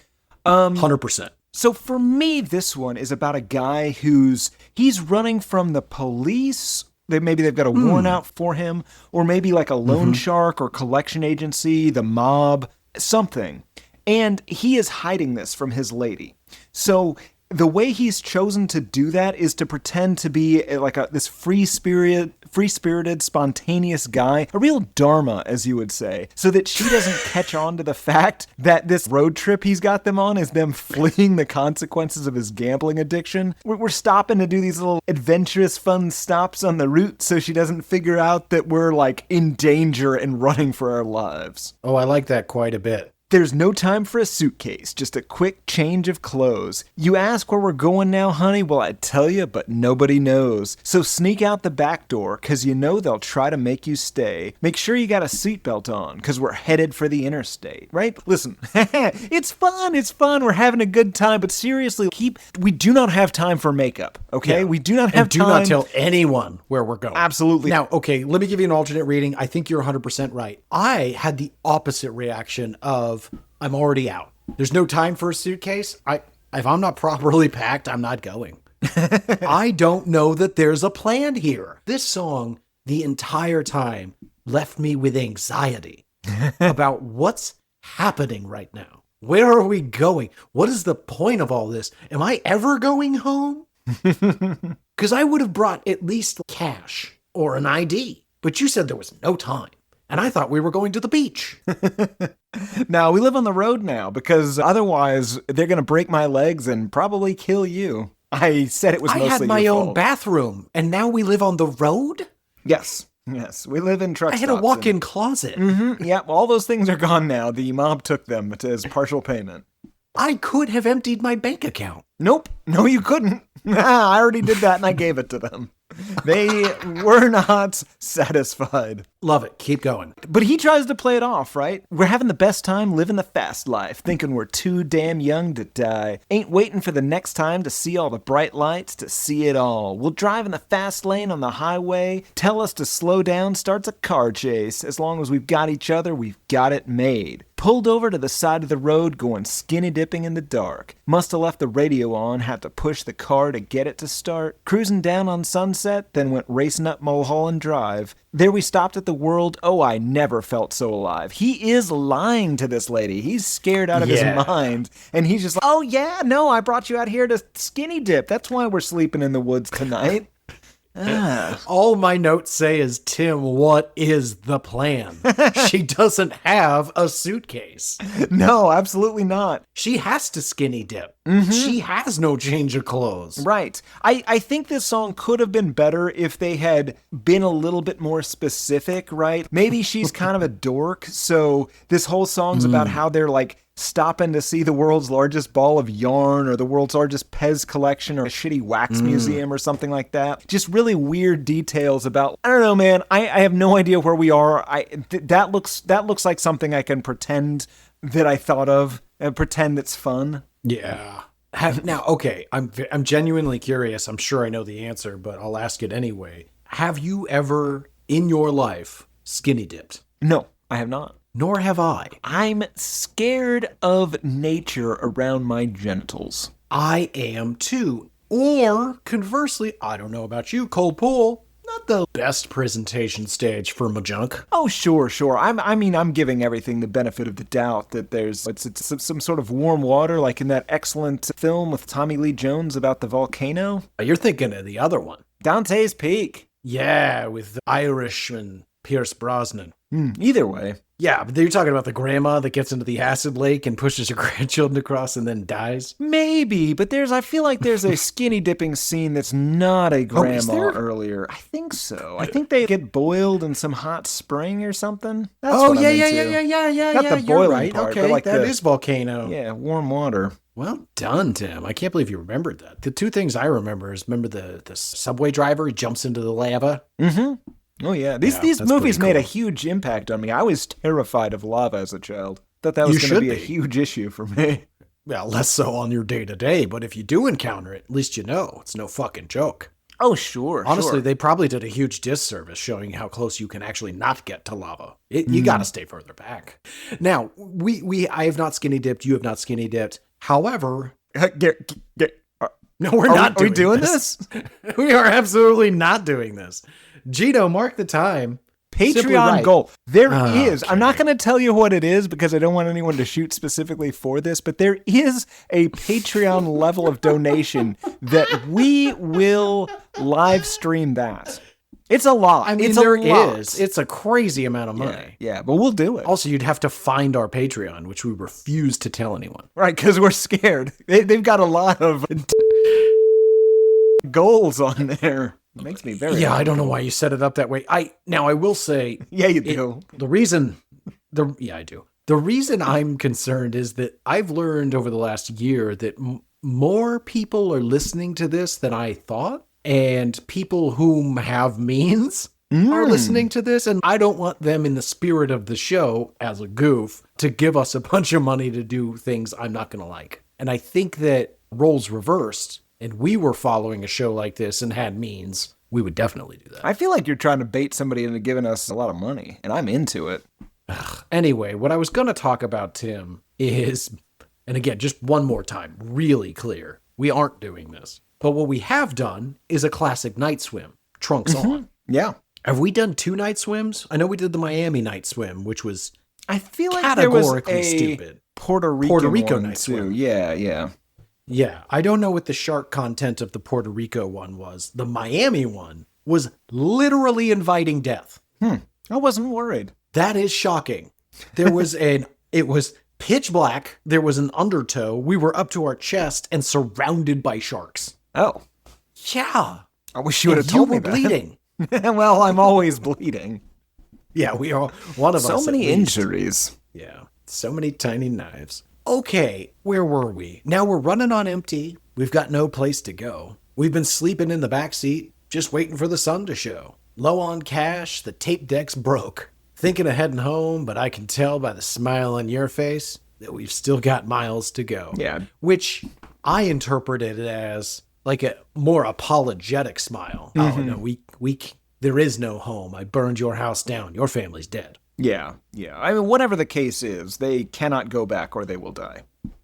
100%. So for me, this one is about a guy he's running from the police. Maybe they've got a warrant out for him, or maybe like a loan shark or collection agency, the mob, something. And he is hiding this from his lady. So the way he's chosen to do that is to pretend to be like this free-spirited, spontaneous guy, a real dharma, as you would say, so that she doesn't catch on to the fact that this road trip he's got them on is them fleeing the consequences of his gambling addiction. We're stopping to do these little adventurous, fun stops on the route so she doesn't figure out that we're like in danger and running for our lives. Oh, I like that quite a bit. There's no time for a suitcase, just a quick change of clothes. You ask where we're going now, honey? Well, I tell you, but nobody knows. So sneak out the back door, 'cause you know they'll try to make you stay. Make sure you got a seatbelt on, 'cause we're headed for the interstate, right? Listen, it's fun, we're having a good time, but seriously, we do not have time for makeup, okay? Yeah. We do not have do time. not tell anyone where we're going. Absolutely. Now, okay, let me give you an alternate reading. I think you're 100% right. I had the opposite reaction of, I'm already out. There's no time for a suitcase. If I'm not properly packed, I'm not going. I don't know that there's a plan here. This song, the entire time, left me with anxiety about what's happening right now. Where are we going? What is the point of all this? Am I ever going home? Because I would have brought at least cash or an ID. But you said there was no time. And I thought we were going to the beach. Now, we live on the road now, because otherwise they're going to break my legs and probably kill you. I said it was mostly your fault. I had my own bathroom, and now we live on the road? Yes, we live in truck I had a walk-in closet. Yeah, all those things are gone now. The mob took them as partial payment. I could have emptied my bank account. Nope. No, you couldn't. I already did that and I gave it to them. They were not satisfied. Love it. Keep going. But he tries to play it off, right? We're having the best time living the fast life, thinking we're too damn young to die. Ain't waiting for the next time to see all the bright lights, to see it all. We'll drive in the fast lane on the highway. Tell us to slow down starts a car chase. As long as we've got each other, we've got it made. Pulled over to the side of the road, going skinny dipping in the dark. Must have left the radio on, had to push the car to get it to start. Cruising down on Sunset, then went racing up Mulholland Drive. There we stopped at the world. Oh, I never felt so alive. He is lying to this lady. He's scared out of his mind. And he's just like, oh yeah, no, I brought you out here to skinny dip. That's why we're sleeping in the woods tonight. All my notes say is, Tim, what is the plan? She doesn't have a suitcase. No, absolutely not. She has to skinny dip. She has no change of clothes. Right. I think this song could have been better if they had been a little bit more specific, right? Maybe she's kind of a dork, so this whole song's about how they're like stopping to see the world's largest ball of yarn or the world's largest Pez collection or a shitty wax museum or something like that. Just really weird details about, I don't know, man. I have no idea where we are. That looks like something I can pretend that I thought of and pretend it's fun. Yeah. Now, okay, I'm genuinely curious. I'm sure I know the answer, but I'll ask it anyway. Have you ever in your life skinny dipped? No, I have not. Nor have I. I'm scared of nature around my genitals. I am too. Or conversely, I don't know about you, cold pool. Not the best presentation stage for my junk. Oh, sure. I'm giving everything the benefit of the doubt that it's some sort of warm water, like in that excellent film with Tommy Lee Jones about the volcano. You're thinking of the other one. Dante's Peak. Yeah, with the Irishman Pierce Brosnan. Either way. Yeah, but you're talking about the grandma that gets into the acid lake and pushes her grandchildren across and then dies? Maybe, but I feel like there's a skinny dipping scene that's not a grandma earlier. I think so. I think they get boiled in some hot spring or something. That's yeah. Not the boiling right. part, okay, but like that is volcano. Yeah, warm water. Well done, Tim. I can't believe you remembered that. The two things I remember is, remember the subway driver who jumps into the lava? Mm-hmm. Oh, yeah. These movies cool. made a huge impact on me. I was terrified of lava as a child. Thought that was going to be a huge issue for me. Well, less so on your day-to-day, but if you do encounter it, at least you know. It's no fucking joke. Oh, sure. Honestly, they probably did a huge disservice showing how close you can actually not get to lava. You got to stay further back. Now, I have not skinny dipped. You have not skinny dipped. However... No, we're not doing this. Are we doing this? We are absolutely not doing this. Gino, mark the time. Patreon goal. There is. I'm not going to tell you what it is because I don't want anyone to shoot specifically for this, but there is a Patreon level of donation that we will live stream that. It's a lot. I mean, there is. It's a crazy amount of money. Yeah, but we'll do it. Also, you'd have to find our Patreon, which we refuse to tell anyone. Right, because we're scared. They've got a lot of goals on there. It makes me very I don't know why you set it up that way. I will say... Yeah, you do. I do. The reason I'm concerned is that I've learned over the last year that more people are listening to this than I thought. And people whom have means are listening to this. And I don't want them, in the spirit of the show, as a goof, to give us a bunch of money to do things I'm not going to like. And I think that roles reversed, and we were following a show like this and had means, we would definitely do that. I feel like you're trying to bait somebody into giving us a lot of money, and I'm into it. Anyway, what I was going to talk about, Tim, is, and again, just one more time, really clear, we aren't doing this. But what we have done is a classic night swim, trunks on. Yeah. Have we done 2 night swims? I know we did the Miami night swim, which was I feel like categorically there was a stupid. Puerto Rico night swim. Yeah. Yeah, I don't know what the shark content of the Puerto Rico one was. The Miami one was literally inviting death. I wasn't worried. That is shocking. There was it was pitch black. There was an undertow. We were up to our chest and surrounded by sharks. Oh. Yeah. I wish you would have told me that. Bleeding. Well, I'm always bleeding. Yeah, we are. One of us. So many injuries. Yeah. So many tiny knives. Okay, where were we? Now we're running on empty. We've got no place to go. We've been sleeping in the backseat, just waiting for the sun to show. Low on cash, the tape deck's broke. Thinking of heading home, but I can tell by the smile on your face that we've still got miles to go. Yeah. Which I interpreted as like a more apologetic smile. Oh, no, there is no home. I burned your house down. Your family's dead. Yeah. I mean, whatever the case is, they cannot go back or they will die.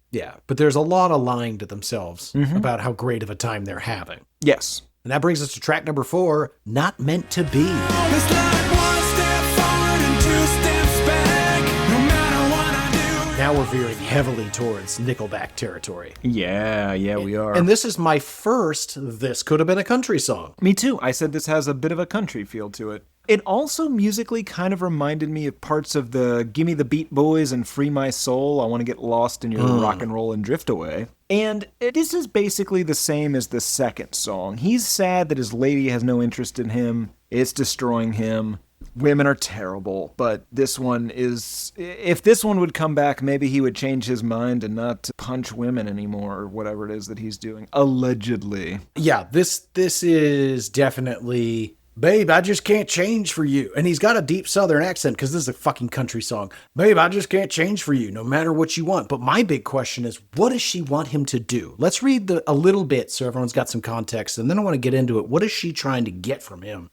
Yeah, but there's a lot of lying to themselves about how great of a time they're having. Yes. And that brings us to track number 4, Not Meant to Be. It's like one step forward and 2 steps back. No matter what I do. Now we're veering heavily towards Nickelback territory. Yeah, we are. And this is my first This Could Have Been a Country song. Me too. I said this has a bit of a country feel to it. It also musically kind of reminded me of parts of the Gimme the Beat Boys and Free My Soul, I Want to Get Lost in Your Rock and Roll and Drift Away. And this is basically the same as the second song. He's sad that his lady has no interest in him. It's destroying him. Women are terrible, but this one is... If this one would come back, maybe he would change his mind and not punch women anymore or whatever it is that he's doing. Allegedly. Yeah, this is definitely... Babe, I just can't change for you. And he's got a deep southern accent because this is a fucking country song. Babe, I just can't change for you no matter what you want. But my big question is, what does she want him to do? Let's read a little bit so everyone's got some context. And then I want to get into it. What is she trying to get from him?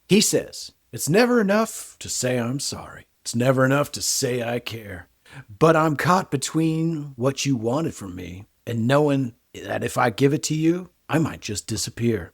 He says, it's never enough to say I'm sorry. It's never enough to say I care. But I'm caught between what you wanted from me and knowing that if I give it to you, I might just disappear.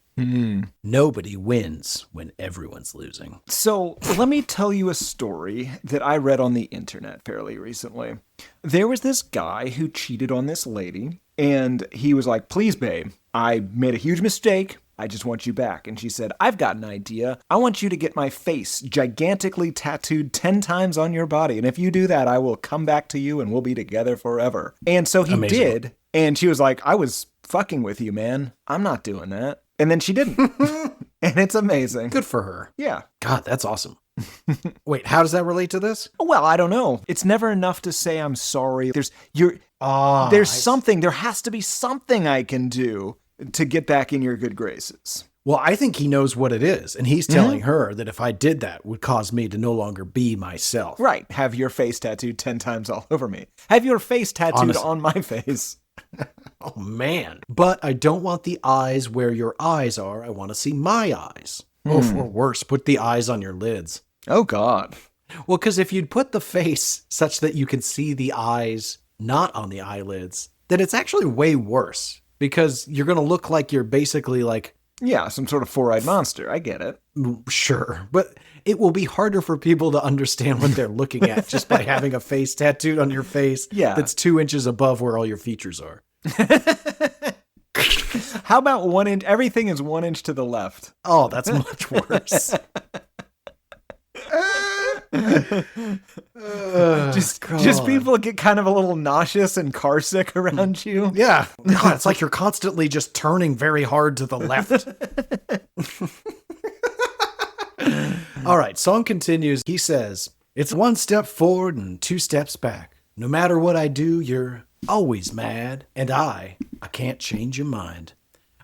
Nobody wins when everyone's losing. So let me tell you a story that I read on the internet fairly recently. There was this guy who cheated on this lady, and he was like, please, babe, I made a huge mistake. I just want you back. And she said, I've got an idea. I want you to get my face gigantically tattooed 10 times on your body. And if you do that, I will come back to you and we'll be together forever. And so he did. And she was like, I was fucking with you, man. I'm not doing that. And then she didn't. And it's amazing. Good for her. Yeah. God, that's awesome. Wait, how does that relate to this? Well, I don't know. It's never enough to say I'm sorry. There has to be something I can do to get back in your good graces. Well, I think he knows what it is. And he's telling her that if I did that would cause me to no longer be myself. Right. Have your face tattooed 10 times all over me. Have your face tattooed on my face. Oh, man. But I don't want the eyes where your eyes are. I want to see my eyes. Or worse, put the eyes on your lids. Oh, God. Well, because if you'd put the face such that you can see the eyes not on the eyelids, then it's actually way worse. Because you're going to look like you're basically like... Yeah, some sort of four-eyed monster. I get it. Sure. But it will be harder for people to understand what they're looking at just by having a face tattooed on your face that's 2 inches above where all your features are. How about 1 inch? Everything is 1 inch to the left. Oh, that's much worse. Just people get kind of a little nauseous and car sick around you. Yeah. God, it's like you're constantly just turning very hard to the left. All right, song continues. He says, it's 1 step forward and 2 steps back. No matter what I do, you're always mad. And I can't change your mind.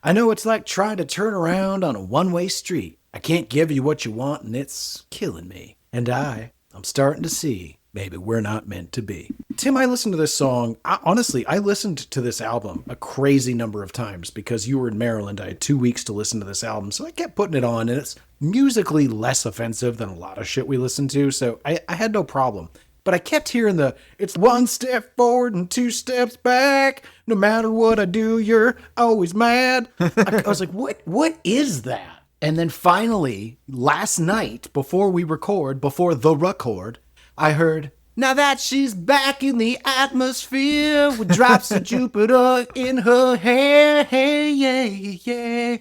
I know it's like trying to turn around on a one-way street. I can't give you what you want and it's killing me. And I'm starting to see maybe we're not meant to be. Tim, I listened to this song. Honestly, I listened to this album a crazy number of times because you were in Maryland. I had 2 weeks to listen to this album. So I kept putting it on and it's musically less offensive than a lot of shit we listen to. So I had no problem. But I kept hearing it's 1 step forward and 2 steps back. No matter what I do, you're always mad. I was like, what is that? And then finally, last night, before the record, I heard, now that she's back in the atmosphere with drops of Jupiter in her hair. Hey, yeah.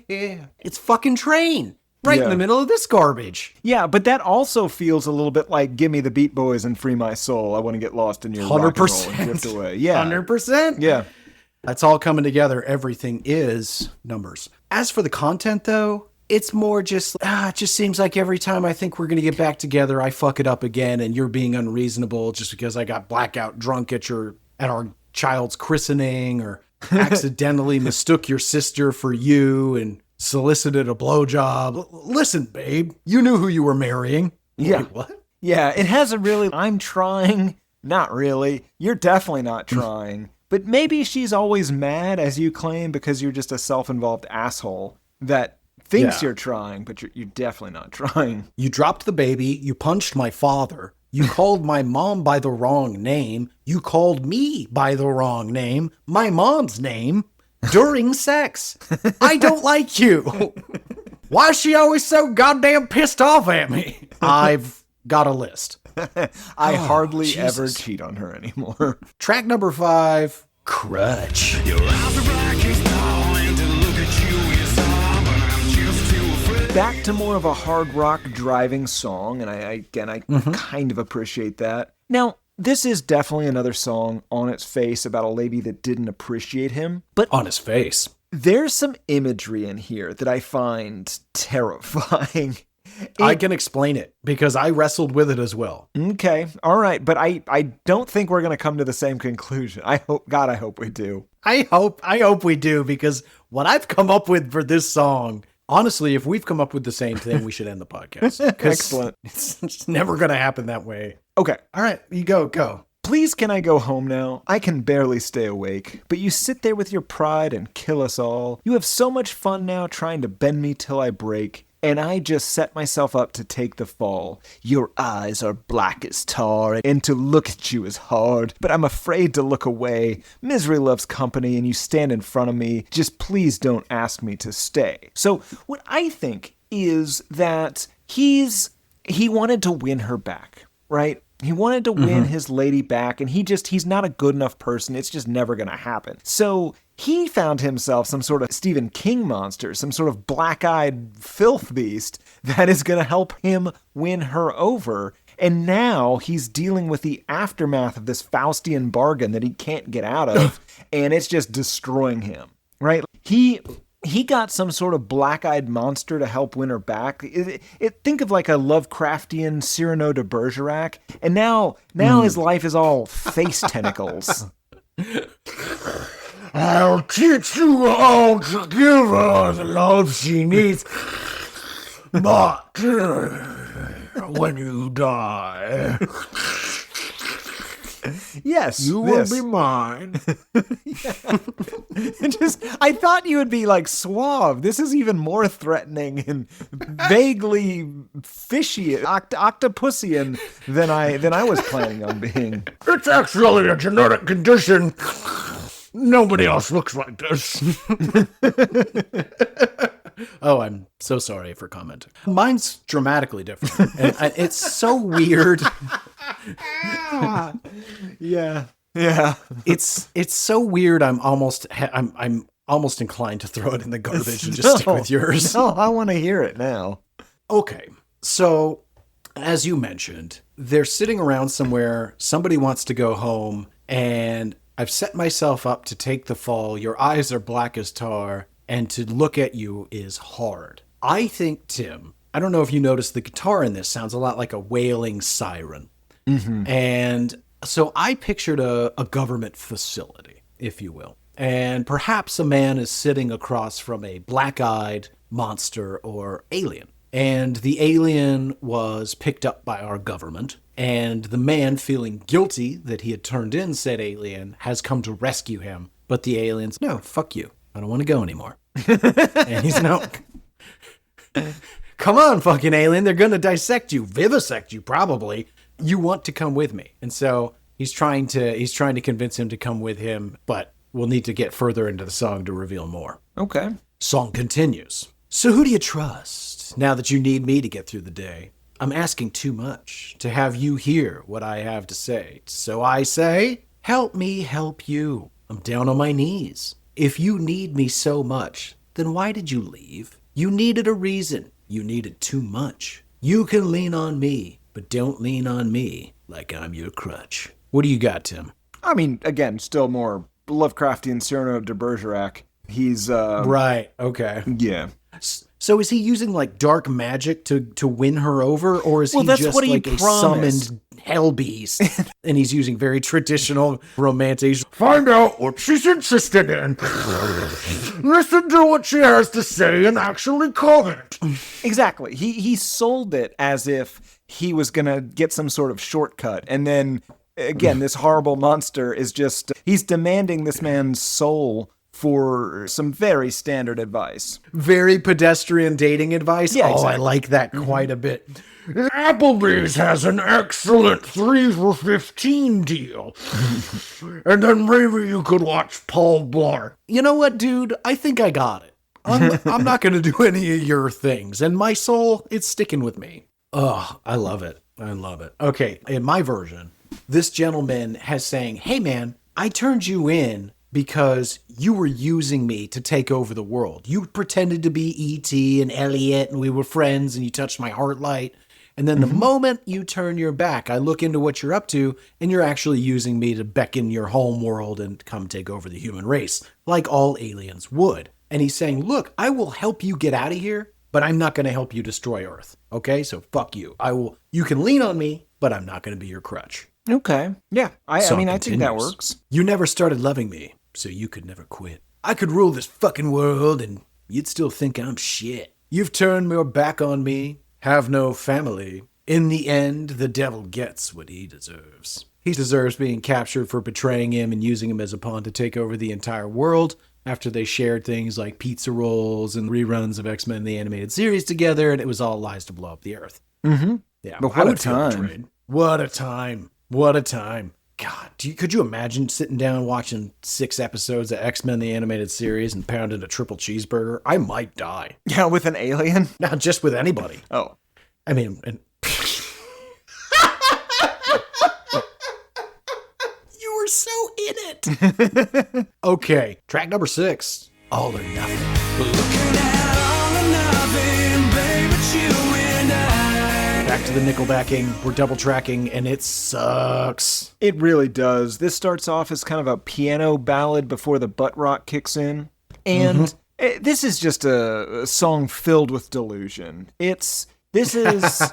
It's fucking Train. Right in the middle of this garbage. Yeah, but that also feels a little bit like Gimme the Beat Boys and Free My Soul. I want to get lost in your 100%. Rock and roll and drift away. Yeah. 100%. Yeah. That's all coming together. Everything is numbers. As for the content, though, it's more just, it just seems like every time I think we're going to get back together, I fuck it up again, and you're being unreasonable just because I got blackout drunk at our child's christening or accidentally mistook your sister for you and solicited a blowjob. Listen, babe, you knew who you were marrying. Yeah. Wait, what? Yeah, it hasn't really. I'm trying. Not really. You're definitely not trying. But maybe she's always mad, as you claim, because you're just a self-involved asshole that thinks you're trying, but you're definitely not trying. You dropped the baby. You punched my father. You called my mom by the wrong name. You called me by the wrong name, my mom's name, during sex. I don't like you. Why is she always so goddamn pissed off at me? I've got a list. I hardly Jesus. ever cheat on her anymore. Track number 5, Crutch. Your eyes are black and smiling to look at you. Yes, but I'm just too afraid. Back to more of a hard rock driving song, and I kind of appreciate that. Now, this is definitely another song on its face about a lady that didn't appreciate him, but On his face. there's some imagery in here that I find terrifying. I can explain it because I wrestled with it as well. Okay, all right, but I don't think we're going to come to the same conclusion. I hope we do. I hope we do, because what I've come up with for this song, honestly, if we've come up with the same thing, we should end the podcast. 'Cause Excellent. It's never going to happen that way. Okay. All right, you go. Please, can I go home now? I can barely stay awake, but you sit there with your pride and kill us all. You have so much fun now trying to bend me till I break, and I just set myself up to take the fall. Your eyes are black as tar, and to look at you is hard, but I'm afraid to look away. Misery loves company, and you stand in front of me. Just please don't ask me to stay. So what I think is that he wanted to win her back, right? He wanted to win his lady back, and he's not a good enough person. It's just never going to happen. So he found himself some sort of Stephen King monster, some sort of black-eyed filth beast that is going to help him win her over. And now he's dealing with the aftermath of this Faustian bargain that he can't get out of, and it's just destroying him, right? He got some sort of black-eyed monster to help win her back. Think of like a Lovecraftian Cyrano de Bergerac, and now his life is all face tentacles. I'll teach you all to give her the love she needs. But when you die, Yes, you will be mine. I thought you would be like suave. This is even more threatening and vaguely fishy, octopusian than I was planning on being. It's actually a genetic condition. Nobody else looks like this. Oh, I'm so sorry for commenting. Mine's dramatically different. And it's so weird. Yeah. It's so weird. I'm almost inclined to throw it in the garbage and just stick with yours. No, I want to hear it now. Okay. So, as you mentioned, they're sitting around somewhere. Somebody wants to go home, and I've set myself up to take the fall. Your eyes are black as tar, and to look at you is hard. I think, Tim, I don't know if you noticed, the guitar in this sounds a lot like a wailing siren. Mm-hmm. And so I pictured a government facility, if you will. And perhaps a man is sitting across from a black-eyed monster or alien. And the alien was picked up by our government. And the man, feeling guilty that he had turned in said alien, has come to rescue him. But the alien's, no, fuck you. I don't want to go anymore. And he's, no. Come on, fucking alien. They're going to dissect you, vivisect you, probably. You want to come with me. And so he's trying to convince him to come with him, but we'll need to get further into the song to reveal more. Okay. Song continues. So who do you trust now that you need me to get through the day? I'm asking too much to have you hear what I have to say. So I say, help me help you. I'm down on my knees. If you need me so much, then why did you leave? You needed a reason. You needed too much. You can lean on me, but don't lean on me like I'm your crutch. What do you got, Tim? I mean, again, still more Lovecraftian Cyrano de Bergerac. He's Right. Okay. yeah. So is he using like dark magic to win her over, or is he that's just what he like a promised. summoned hell beast and he's using very traditional romantic? Find out what she's interested in. Listen to what she has to say and actually comment. Exactly. He sold it as if he was gonna get some sort of shortcut, and then again, this horrible monster is just he's demanding this man's soul for some very standard advice. Very pedestrian dating advice. Yeah, Oh, exactly. I like that quite a bit. Applebee's has an excellent 3 for $15 deal. And then maybe you could watch Paul Blart. You know what, dude? I think I got it. I'm not going to do any of your things. And my soul, it's sticking with me. Oh, I love it. I love it. Okay, in my version, this gentleman has saying, hey, man, I turned you in because you were using me to take over the world. You pretended to be E.T. and Elliot, and we were friends, and you touched my heart light. And then the moment you turn your back, I look into what you're up to, and you're actually using me to beckon your home world and come take over the human race, like all aliens would. And he's saying, look, I will help you get out of here, but I'm not going to help you destroy Earth. Okay, so fuck you. You can lean on me, but I'm not going to be your crutch. Okay. Yeah. I Song mean, I think that continues. works. You never started loving me, so you could never quit. I could rule this fucking world, and you'd still think I'm shit. You've turned your back on me, have no family. In the end, the devil gets what he deserves. He deserves being captured for betraying him and using him as a pawn to take over the entire world after they shared things like pizza rolls and reruns of X-Men the Animated Series together, and it was all lies to blow up the Earth. Mm-hmm. Yeah, But I what a would feel time. betrayed. What a time. What a time. God, could you imagine sitting down watching 6 episodes of X-Men the Animated Series and pounding a triple cheeseburger? I might die. Yeah, with an alien? Not just with anybody. Oh. I mean, you were so in it. Okay, track number 6, All or Nothing. Back to the Nickelbacking, we're double tracking, and it sucks. It really does. This starts off as kind of a piano ballad before the butt rock kicks in. And this is just a song filled with delusion. This is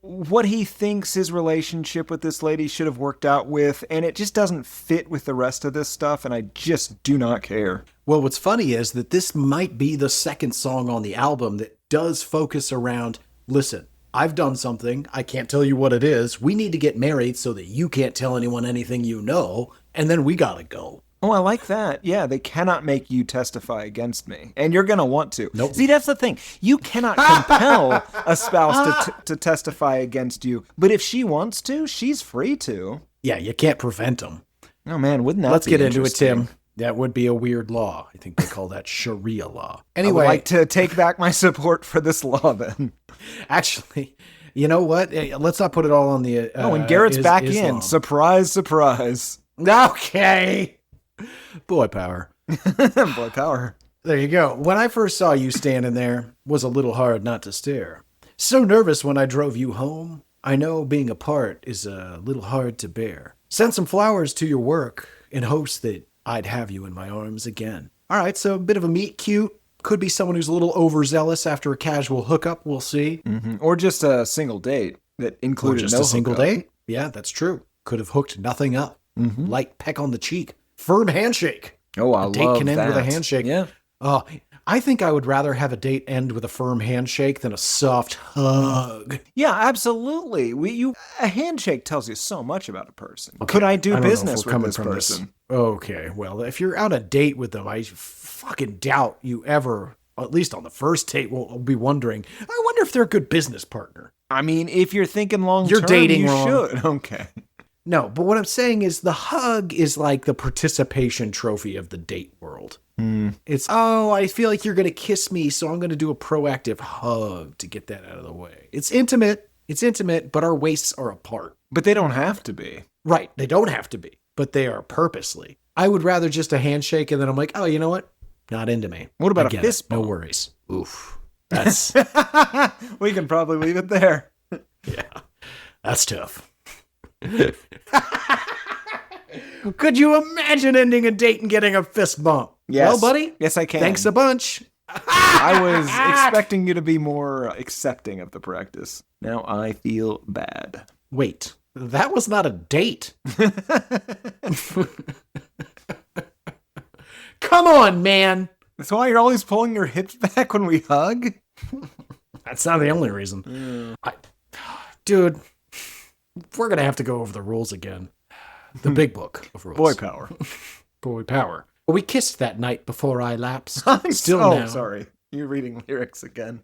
what he thinks his relationship with this lady should have worked out with, and it just doesn't fit with the rest of this stuff, and I just do not care. Well, what's funny is that this might be the second song on the album that does focus around, listen, I've done something. I can't tell you what it is. We need to get married so that you can't tell anyone anything you know, and then we gotta go. Oh, I like that. Yeah, they cannot make you testify against me. And you're going to want to. Nope. See, that's the thing. You cannot compel a spouse to testify against you. But if she wants to, she's free to. Yeah, you can't prevent them. Oh, man, wouldn't that Let's be get into it, interesting? Tim. That would be a weird law. I think they call that Sharia law. I Anyway, would like to take back my support for this law then. actually, you know what? Let's not put it all on the. Oh, and Garrett's back in. Islam. Surprise, surprise. Okay. Boy power. Boy power. There you go. When I first saw you standing there, was a little hard not to stare. So nervous when I drove you home. I know being apart is a little hard to bear. Sent some flowers to your work in hopes that I'd have you in my arms again. All right, so a bit of a meet cute. Could be someone who's a little overzealous after a casual hookup. We'll see. Mm-hmm. Or just a single date that Or included just no a single hookup. date. Yeah, that's true. Could have hooked nothing up. Light peck on the cheek. Firm handshake. Oh, I A date love can end that. with a handshake. Yeah. Oh, I think I would rather have a date end with a firm handshake than a soft hug. Yeah, absolutely. A handshake tells you so much about a person. Could I do I don't know if business we're with coming this from person? Okay, well, if you're on a date with them, I fucking doubt you ever, at least on the first date, will be wondering, I wonder if they're a good business partner. I mean, if you're thinking long term, You're dating you wrong. should. Okay. No, but what I'm saying is the hug is like the participation trophy of the date world. It's, oh, I feel like you're going to kiss me, so I'm going to do a proactive hug to get that out of the way. It's intimate, but our waists are apart. But they don't have to be. Right, they don't have to be, but they are purposely. I would rather just a handshake, and then I'm like, oh, you know what? Not into me. What about I a get fist it. No bump? worries. Oof. That's, We can probably leave it there. yeah, that's tough. Could you imagine ending a date and getting a fist bump? Yes. Well, buddy. Yes, I can. Thanks a bunch. I was expecting you to be more accepting of the practice. Now I feel bad. Wait, that was not a date. Come on, man. That's why you're always pulling your hips back when we hug? That's not the only reason. Dude, we're going to have to go over the rules again. The big book of rules. Boy power. Boy power. We kissed that night before I lapsed. I'm Still now. sorry. You're reading lyrics again.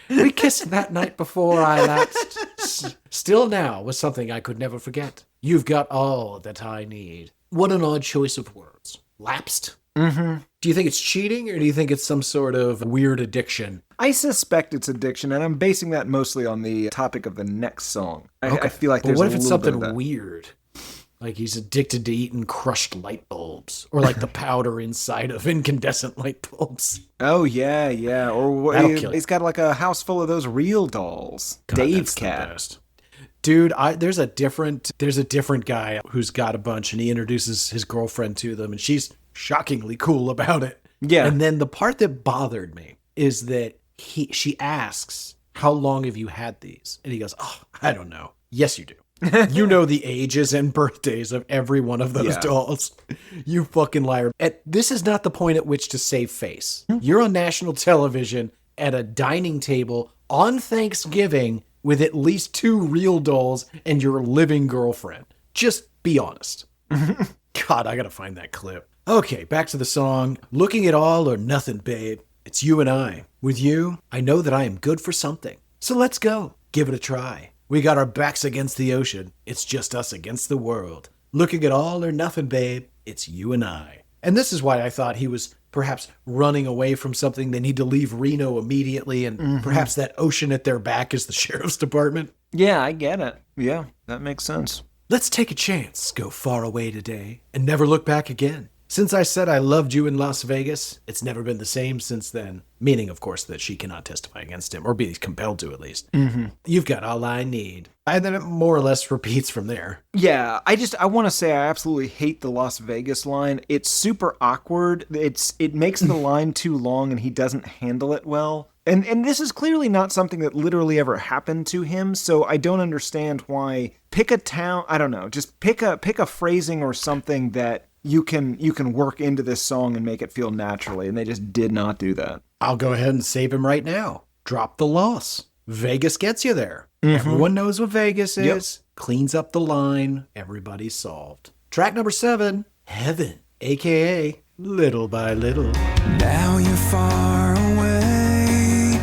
We kissed that night before I lapsed. Still now was something I could never forget. You've got all that I need. What an odd choice of words. Lapsed? Mm-hmm. Do you think it's cheating, or do you think it's some sort of weird addiction? I suspect it's addiction, and I'm basing that mostly on the topic of the next song. I feel like But there's what a if it's little bit something of that. weird? Like he's addicted to eating crushed light bulbs, or like the powder inside of incandescent light bulbs. Oh, yeah. Or That'll kill you. he's got like a house full of those real dolls. God, Dave that's the Cat. best. Dude, there's a different guy who's got a bunch, and he introduces his girlfriend to them, and she's shockingly cool about it. Yeah. And then the part that bothered me is that she asks, "How long have you had these?" And he goes, "Oh, I don't know." Yes, you do. You know the ages and birthdays of every one of those dolls. You fucking liar. This is not the point at which to save face. You're on national television at a dining table on Thanksgiving with at least 2 real dolls and your living girlfriend. Just be honest. God, I gotta find that clip. Okay, back to the song. Looking at all or nothing, babe. It's you and I. With you, I know that I am good for something. So let's go. Give it a try. We got our backs against the ocean. It's just us against the world. Looking at all or nothing, babe. It's you and I. And this is why I thought he was perhaps running away from something. They need to leave Reno immediately, and perhaps that ocean at their back is the sheriff's department. Yeah, I get it. Yeah, that makes sense. Let's take a chance, go far away today, and never look back again. Since I said I loved you in Las Vegas, it's never been the same since then. Meaning, of course, that she cannot testify against him, or be compelled to at least. You've got all I need. And then it more or less repeats from there. Yeah, I want to say I absolutely hate the Las Vegas line. It's super awkward. It makes the line too long, and he doesn't handle it well. And this is clearly not something that literally ever happened to him, so I don't understand why. Pick a town, I don't know, just pick a phrasing or something that you can work into this song and make it feel naturally, and they just did not do that. I'll go ahead and save him right now. Drop the loss. Vegas gets you there. Everyone knows what Vegas is. Yep. Cleans up the line. Everybody's solved. Track number 7, Heaven, a.k.a. Little by Little. Now you're far away,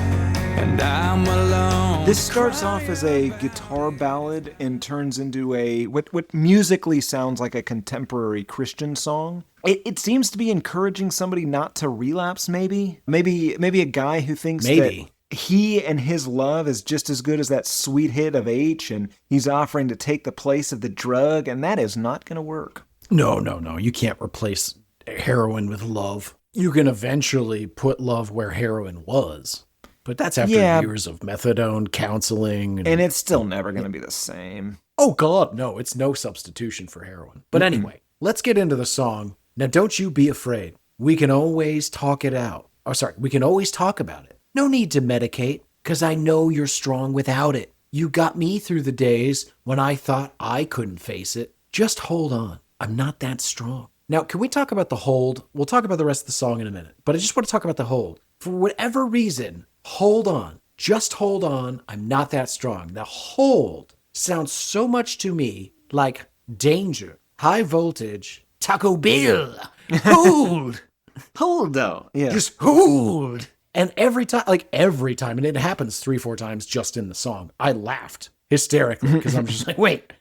and I'm alone. This starts off as a guitar ballad and turns into what musically sounds like a contemporary Christian song. It seems to be encouraging somebody not to relapse, maybe a guy who thinks that he and his love is just as good as that sweet hit of H, and he's offering to take the place of the drug, and that is not going to work. No. You can't replace heroin with love. You can eventually put love where heroin was. But that's after years of methadone, counseling. And it's still never going to be the same. Oh, God, no. It's no substitution for heroin. But anyway, let's get into the song. Now, don't you be afraid. We can always talk it out. We can always talk about it. No need to medicate, because I know you're strong without it. You got me through the days when I thought I couldn't face it. Just hold on. I'm not that strong. Now, can we talk about the hold? We'll talk about the rest of the song in a minute. But I just want to talk about the hold. For whatever reason, hold on. Just hold on. I'm not that strong. The hold sounds so much to me like danger, high voltage, Taco Bell. Hold. Hold though. Yeah. Just hold. And every time, and it happens 3-4 times just in the song, I laughed hysterically because I'm just like, wait,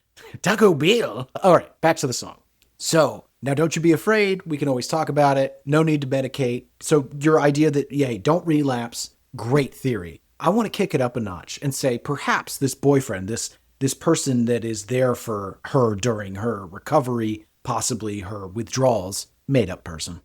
Taco Bell. All right, back to the song. So now don't you be afraid. We can always talk about it. No need to medicate. So your idea that, don't relapse, great theory. I want to kick it up a notch and say perhaps this boyfriend, this person that is there for her during her recovery, possibly her withdrawals, made up person.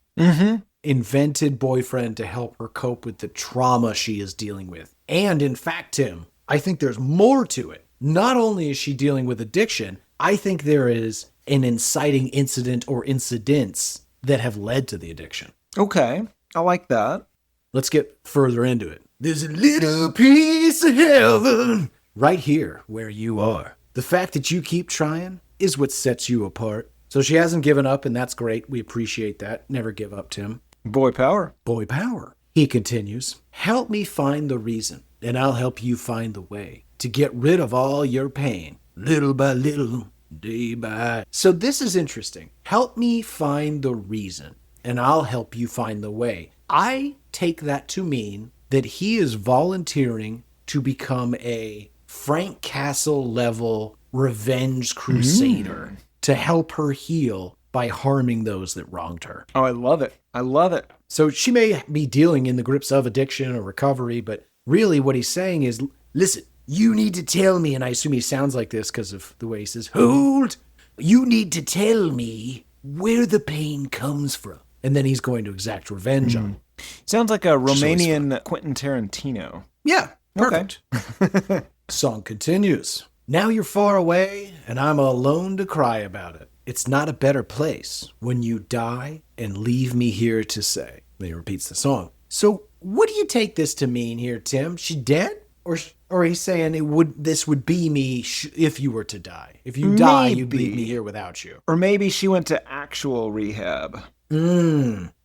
Invented boyfriend to help her cope with the trauma she is dealing with. And in fact, Tim, I think there's more to it. Not only is she dealing with addiction, I think there is an inciting incident or incidents that have led to the addiction. Okay, I like that. Let's get further into it. There's a little piece of heaven right here where you are. The fact that you keep trying is what sets you apart. So she hasn't given up, and that's great. We appreciate that. Never give up, Tim. Boy power. Boy power. He continues, help me find the reason, and I'll help you find the way to get rid of all your pain, little by little, day by. So this is interesting. Help me find the reason, and I'll help you find the way. I take that to mean that he is volunteering to become a Frank Castle level revenge crusader to help her heal by harming those that wronged her. Oh, I love it. I love it. So she may be dealing in the grips of addiction or recovery, but really what he's saying is, listen, you need to tell me, and I assume he sounds like this because of the way he says, hold, you need to tell me where the pain comes from. And then he's going to exact revenge on him. Sounds like a Romanian Quentin Tarantino. Yeah, perfect. Okay. Song continues. Now you're far away, and I'm alone to cry about it. It's not a better place when you die and leave me here to say. Then he repeats the song. So what do you take this to mean here, Tim? She dead? Or he's saying this would be me if you were to die. If you die, you'd leave me here without you. Or maybe she went to actual rehab.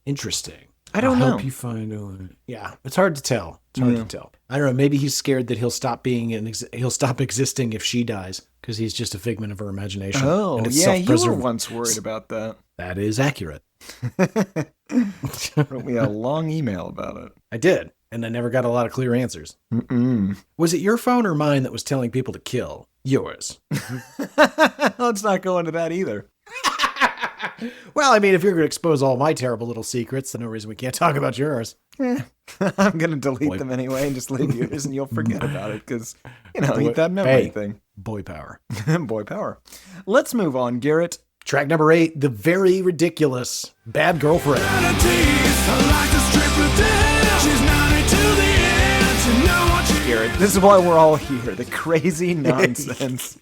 Interesting. I don't know. Help you find a way. Yeah, it's hard to tell. It's hard to tell. I don't know. Maybe he's scared that he'll stop existing if she dies because he's just a figment of her imagination. Oh, and it's yeah, you were once worried about that. That is accurate. Wrote me a long email about it. I did, and I never got a lot of clear answers. Was it your phone or mine that was telling people to kill? Yours. Let's not go into that either. Well, I mean, if you're going to expose all my terrible little secrets, there's no reason we can't talk about yours. I'm going to delete them anyway and just leave yours and you'll forget about it because, eat that memory thing. Boy power. Boy power. Let's move on, Garrett. Track number 8, the very ridiculous Bad Girlfriend. Garrett, this is why we're all here. The crazy nonsense.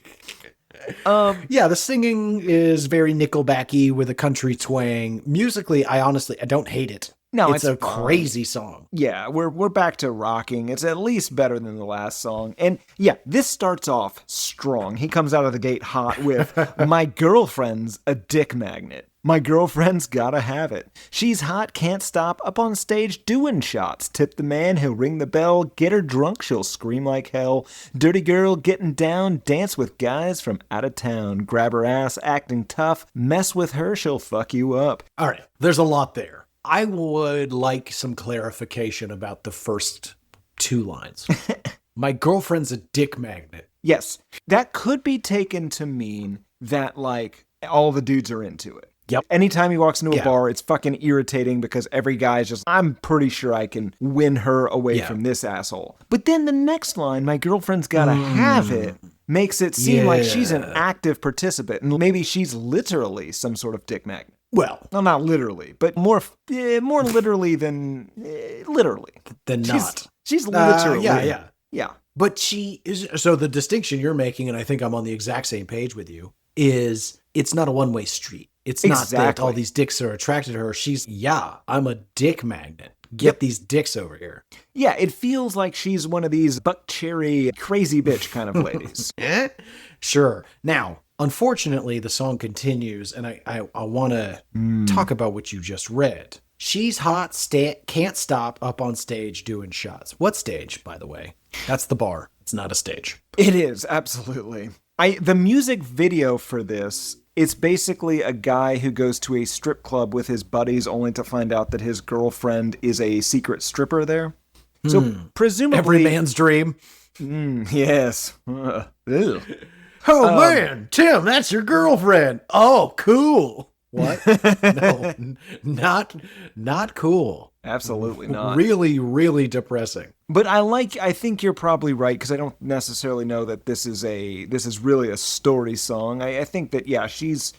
Yeah, the singing is very Nickelbacky with a country twang. Musically, I don't hate it. No, it's a crazy song. Yeah, we're back to rocking. It's at least better than the last song. And yeah, this starts off strong. He comes out of the gate hot with, my girlfriend's a dick magnet. My girlfriend's gotta have it. She's hot, can't stop, up on stage doing shots. Tip the man, he'll ring the bell. Get her drunk, she'll scream like hell. Dirty girl, getting down, dance with guys from out of town. Grab her ass, acting tough. Mess with her, she'll fuck you up. All right, there's a lot there. I would like some clarification about the first 2 lines. My girlfriend's a dick magnet. Yes, that could be taken to mean that, like, all the dudes are into it. Yep. Anytime he walks into a bar, it's fucking irritating because every guy's just, I'm pretty sure I can win her away from this asshole. But then the next line, my girlfriend's gotta have it, makes it seem like she's an active participant. And maybe she's literally some sort of dick magnet. Well, not literally, but more literally than literally. She's literally. Yeah. But she is. So the distinction you're making, and I think I'm on the exact same page with you, is it's not a one-way street. It's not that all these dicks are attracted to her. I'm a dick magnet. Get these dicks over here. Yeah, it feels like she's one of these buck cherry crazy bitch kind of ladies. Sure. Now, unfortunately, the song continues, and I want to talk about what you just read. She's hot, can't stop, up on stage doing shots. What stage, by the way? That's the bar. It's not a stage. It is, absolutely. The music video for this, it's basically a guy who goes to a strip club with his buddies only to find out that his girlfriend is a secret stripper there. So presumably... Every man's dream. Yes. Ew. Oh, man, Tim, that's your girlfriend. Oh, cool. What? No, not cool. Absolutely not. Really, really depressing. But I think you're probably right, because I don't necessarily know that this is really a story song. I think that, yeah, she's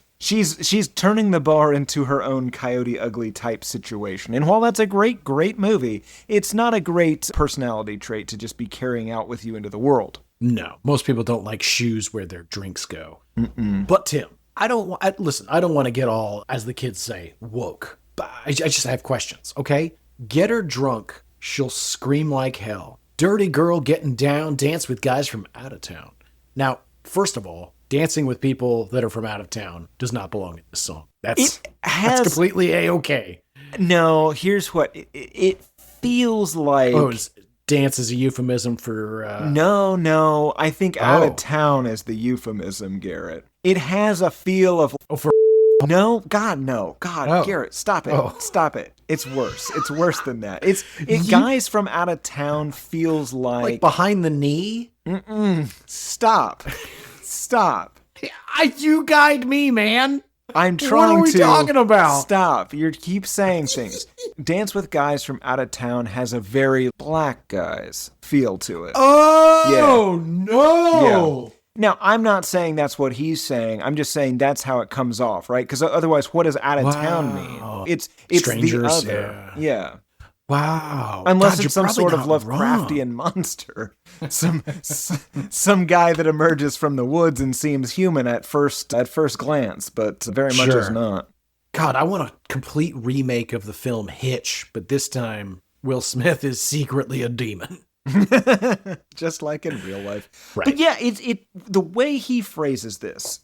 turning the bar into her own Coyote Ugly type situation. And while that's a great, great movie, it's not a great personality trait to just be carrying out with you into the world. No, most people don't like shoes where their drinks go. But Tim, listen, I don't want to get all, as the kids say, woke. But I just have questions, okay? Get her drunk, she'll scream like hell. Dirty girl getting down, dance with guys from out of town. Now, first of all, dancing with people that are from out of town does not belong in this song. That's completely A-okay. No, here's what it feels like. Oh, dance is a euphemism for... No. I think out of town is the euphemism, Garrett. It has a feel of... Oh, for... No, God, no. God, Garrett, stop it. Stop it. It's worse. It's worse than that. Guys from out of town feels like behind the knee? Stop. You guide me, man. I'm trying to. What are we talking about? Stop. You keep saying things. Dance with Guys from Out of Town has a very black guys feel to it. Oh, no. Yeah. Now, I'm not saying that's what he's saying. I'm just saying that's how it comes off, right? Because otherwise, what does out of town mean? It's strangers, the other. Yeah. Wow. Unless God, it's some sort of Lovecraftian monster. Some guy that emerges from the woods and seems human at first glance, but very much is not. God, I want a complete remake of the film Hitch, but this time Will Smith is secretly a demon. Just like in real life. Right. But yeah, the way he phrases this,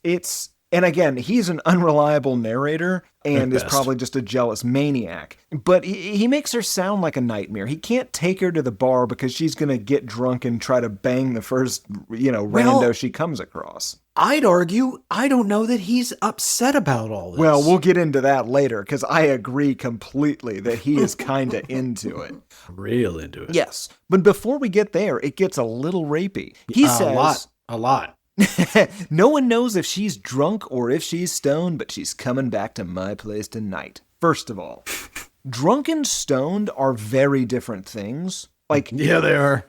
and again, he's an unreliable narrator and is probably just a jealous maniac. But he makes her sound like a nightmare. He can't take her to the bar because she's going to get drunk and try to bang the first, rando she comes across. I'd argue, I don't know that he's upset about all this. Well, we'll get into that later because I agree completely that he is kind of into it. Real into it. Yes. But before we get there, it gets a little rapey. He says... A lot. No one knows if she's drunk or if she's stoned, but she's coming back to my place tonight. First of all, drunk and stoned are very different things. Like, yeah, they are.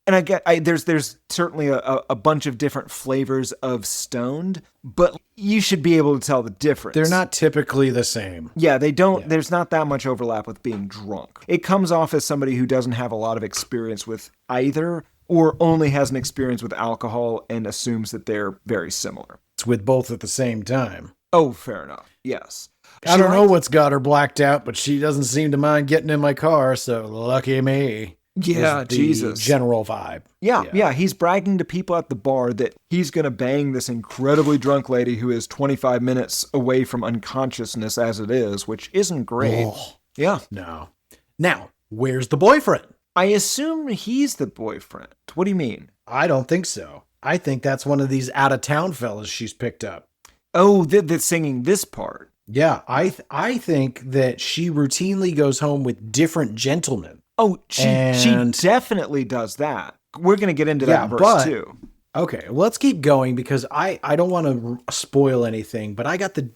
And there's certainly a bunch of different flavors of stoned, but you should be able to tell the difference. They're not typically the same. Yeah, they don't. Yeah. There's not that much overlap with being drunk. It comes off as somebody who doesn't have a lot of experience with either, or only has an experience with alcohol and assumes that they're very similar. It's with both at the same time. Oh, fair enough. Yes. I don't know what's got her blacked out, but she doesn't seem to mind getting in my car, so lucky me. Yeah, Jesus. General vibe. Yeah. He's bragging to people at the bar that he's going to bang this incredibly drunk lady who is 25 minutes away from unconsciousness as it is, which isn't great. Oh, yeah. No. Now, where's the boyfriend? I assume he's the boyfriend. What do you mean? I don't think so. I think that's one of these out-of-town fellas she's picked up. Oh, that's singing this part. Yeah, I think that she routinely goes home with different gentlemen. Oh, she definitely does that. We're going to get into that in verse 2. Okay, let's keep going because I don't want to spoil anything, but I got the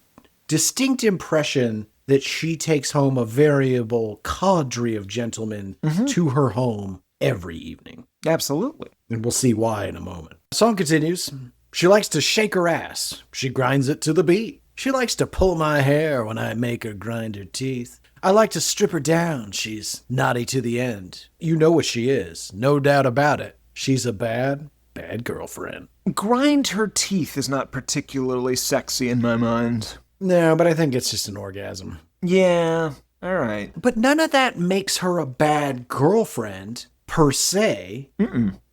distinct impression that she takes home a variable cadre of gentlemen to her home every evening. Absolutely. And we'll see why in a moment. The song continues. She likes to shake her ass. She grinds it to the beat. She likes to pull my hair when I make her grind her teeth. I like to strip her down. She's naughty to the end. You know what she is. No doubt about it. She's a bad, bad girlfriend. Grind her teeth is not particularly sexy in my mind. No, but I think it's just an orgasm. Yeah, all right. But none of that makes her a bad girlfriend, per se.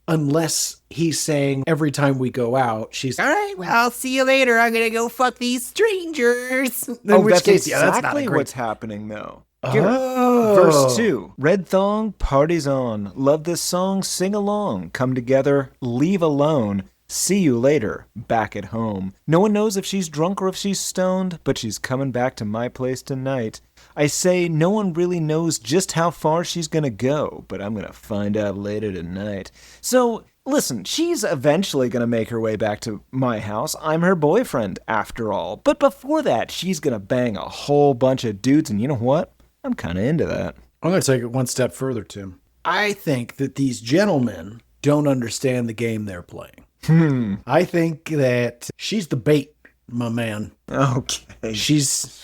Unless he's saying every time we go out, she's, all right, well, I'll see you later. I'm going to go fuck these strangers. That's exactly what's happening, though. Verse 2. Red thong, party's on. Love this song, sing along. Come together, leave alone. See you later, back at home. No one knows if she's drunk or if she's stoned, but she's coming back to my place tonight. I say no one really knows just how far she's gonna go, but I'm gonna find out later tonight. So, listen, she's eventually gonna make her way back to my house. I'm her boyfriend, after all. But before that, she's gonna bang a whole bunch of dudes, and you know what? I'm kinda into that. I'm gonna take it one step further, Tim. I think that these gentlemen don't understand the game they're playing. I think that she's the bait, my man. Okay. She's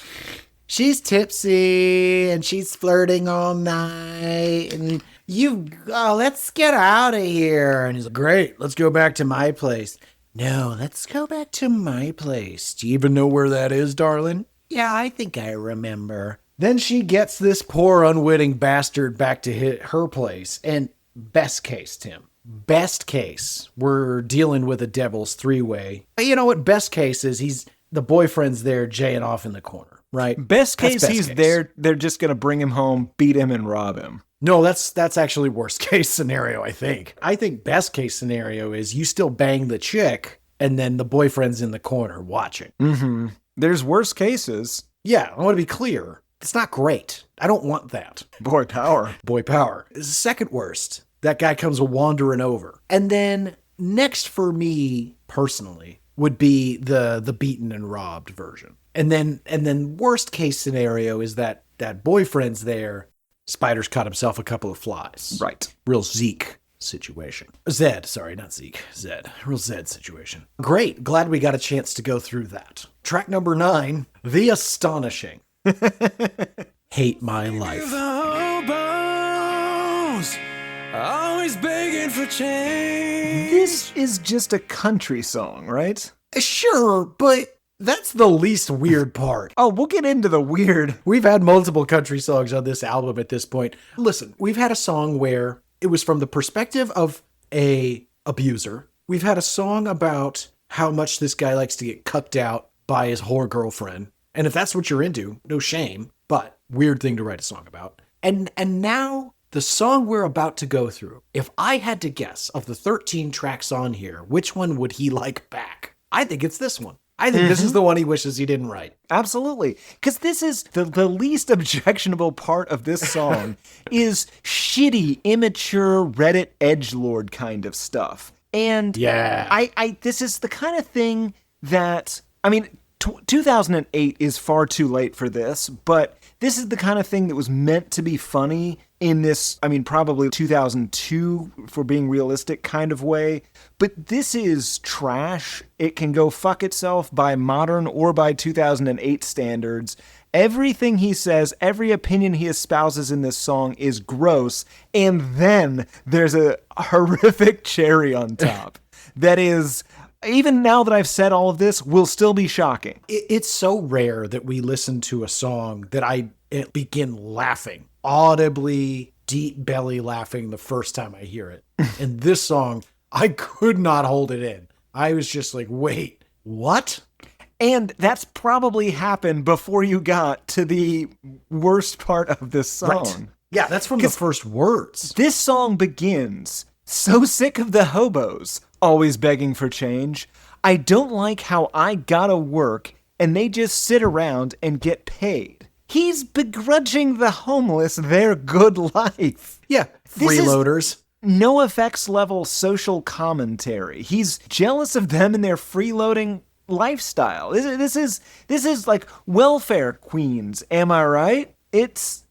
tipsy and she's flirting all night and let's get out of here. And he's like, great, let's go back to my place. No, let's go back to my place. Do you even know where that is, darling? Yeah, I think I remember. Then she gets this poor unwitting bastard back to her place. And best case, Tim. Best case, we're dealing with a devil's three-way. You know what best case is? The boyfriend's there jaying off in the corner, right? Best That's case, he's there. They're just going to bring him home, beat him, and rob him. No, that's actually worst case scenario, I think. I think best case scenario is you still bang the chick and then the boyfriend's in the corner watching. Mm-hmm. There's worse cases. Yeah, I want to be clear. It's not great. I don't want that. Boy power. Boy power. It's the second worst. That guy comes wandering over. And then next for me, personally, would be the beaten and robbed version. And then worst case scenario is that boyfriend's there. Spider's caught himself a couple of flies. Right. Real Zeke situation. Zed, sorry, not Zeke. Zed. Real Zed situation. Great. Glad we got a chance to go through that. Track number 9, The Astonishing. Hate My Life. The hobos, always begging for change. This is just a country song, right? Sure, but that's the least weird part. Oh, we'll get into the weird. We've had multiple country songs on this album at this point. Listen, we've had a song where it was from the perspective of a abuser. We've had a song about how much this guy likes to get cucked out by his whore girlfriend. And if that's what you're into, no shame, but weird thing to write a song about. And now the song we're about to go through, if I had to guess of the 13 tracks on here, which one would he like back? I think it's this one. I think this is the one he wishes he didn't write. Absolutely. Because this is the least objectionable part of this song is shitty, immature Reddit edgelord kind of stuff. And yeah, I this is the kind of thing that, I mean, 2008 is far too late for this, but this is the kind of thing that was meant to be funny in this, I mean, probably 2002, for being realistic, kind of way. But this is trash. It can go fuck itself by modern or by 2008 standards. Everything he says, every opinion he espouses in this song is gross. And then there's a horrific cherry on top that is, even now that I've said all of this, will still be shocking. It's so rare that we listen to a song that I begin laughing, audibly, deep belly laughing the first time I hear it. And this song, I could not hold it in. I was just like, wait, what? And that's probably happened before you got to the worst part of this song. Right. Yeah, that's from the first words. This song begins, so sick of the hobos, always begging for change. I don't like how I gotta work and they just sit around and get paid. He's begrudging the homeless their good life. Yeah, freeloaders. No effects level social commentary. He's jealous of them and their freeloading lifestyle. This is like welfare queens. Am I right? It's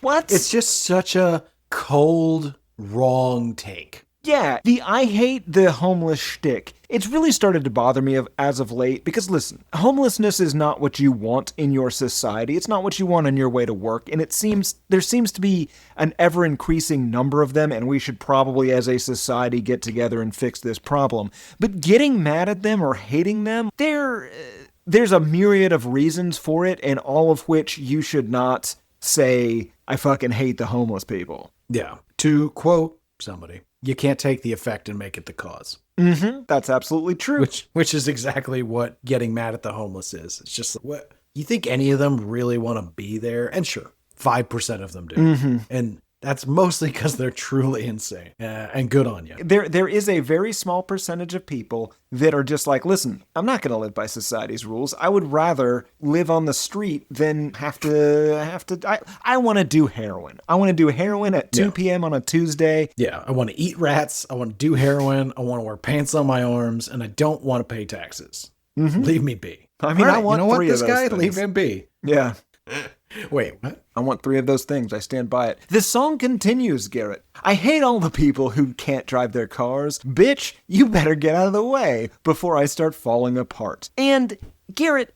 what? It's just such a cold, wrong take. Yeah, the I hate the homeless shtick. It's really started to bother me as of late because, listen, homelessness is not what you want in your society. It's not what you want on your way to work, and there seems to be an ever-increasing number of them, and we should probably, as a society, get together and fix this problem. But getting mad at them or hating them, there's a myriad of reasons for it, and all of which you should not say, I fucking hate the homeless people. Yeah. To quote somebody, you can't take the effect and make it the cause. Mm-hmm. That's absolutely true. Which is exactly what getting mad at the homeless is. It's just, what you think any of them really want to be there? And sure, 5% of them do. Mm-hmm. And that's mostly because they're truly insane. And good on you. There is a very small percentage of people that are just like, listen, I'm not going to live by society's rules. I would rather live on the street than have to. I want to do heroin. I want to do heroin at 2 p.m. on a Tuesday. Yeah, I want to eat rats. I want to do heroin. I want to wear pants on my arms, and I don't want to pay taxes. Mm-hmm. Leave me be. I mean, right, I want three of those guy, things. leave him be. Yeah. Wait, what? I want 3 of those things. I stand by it. The song continues, Garrett. I hate all the people who can't drive their cars. Bitch, you better get out of the way before I start falling apart. And Garrett,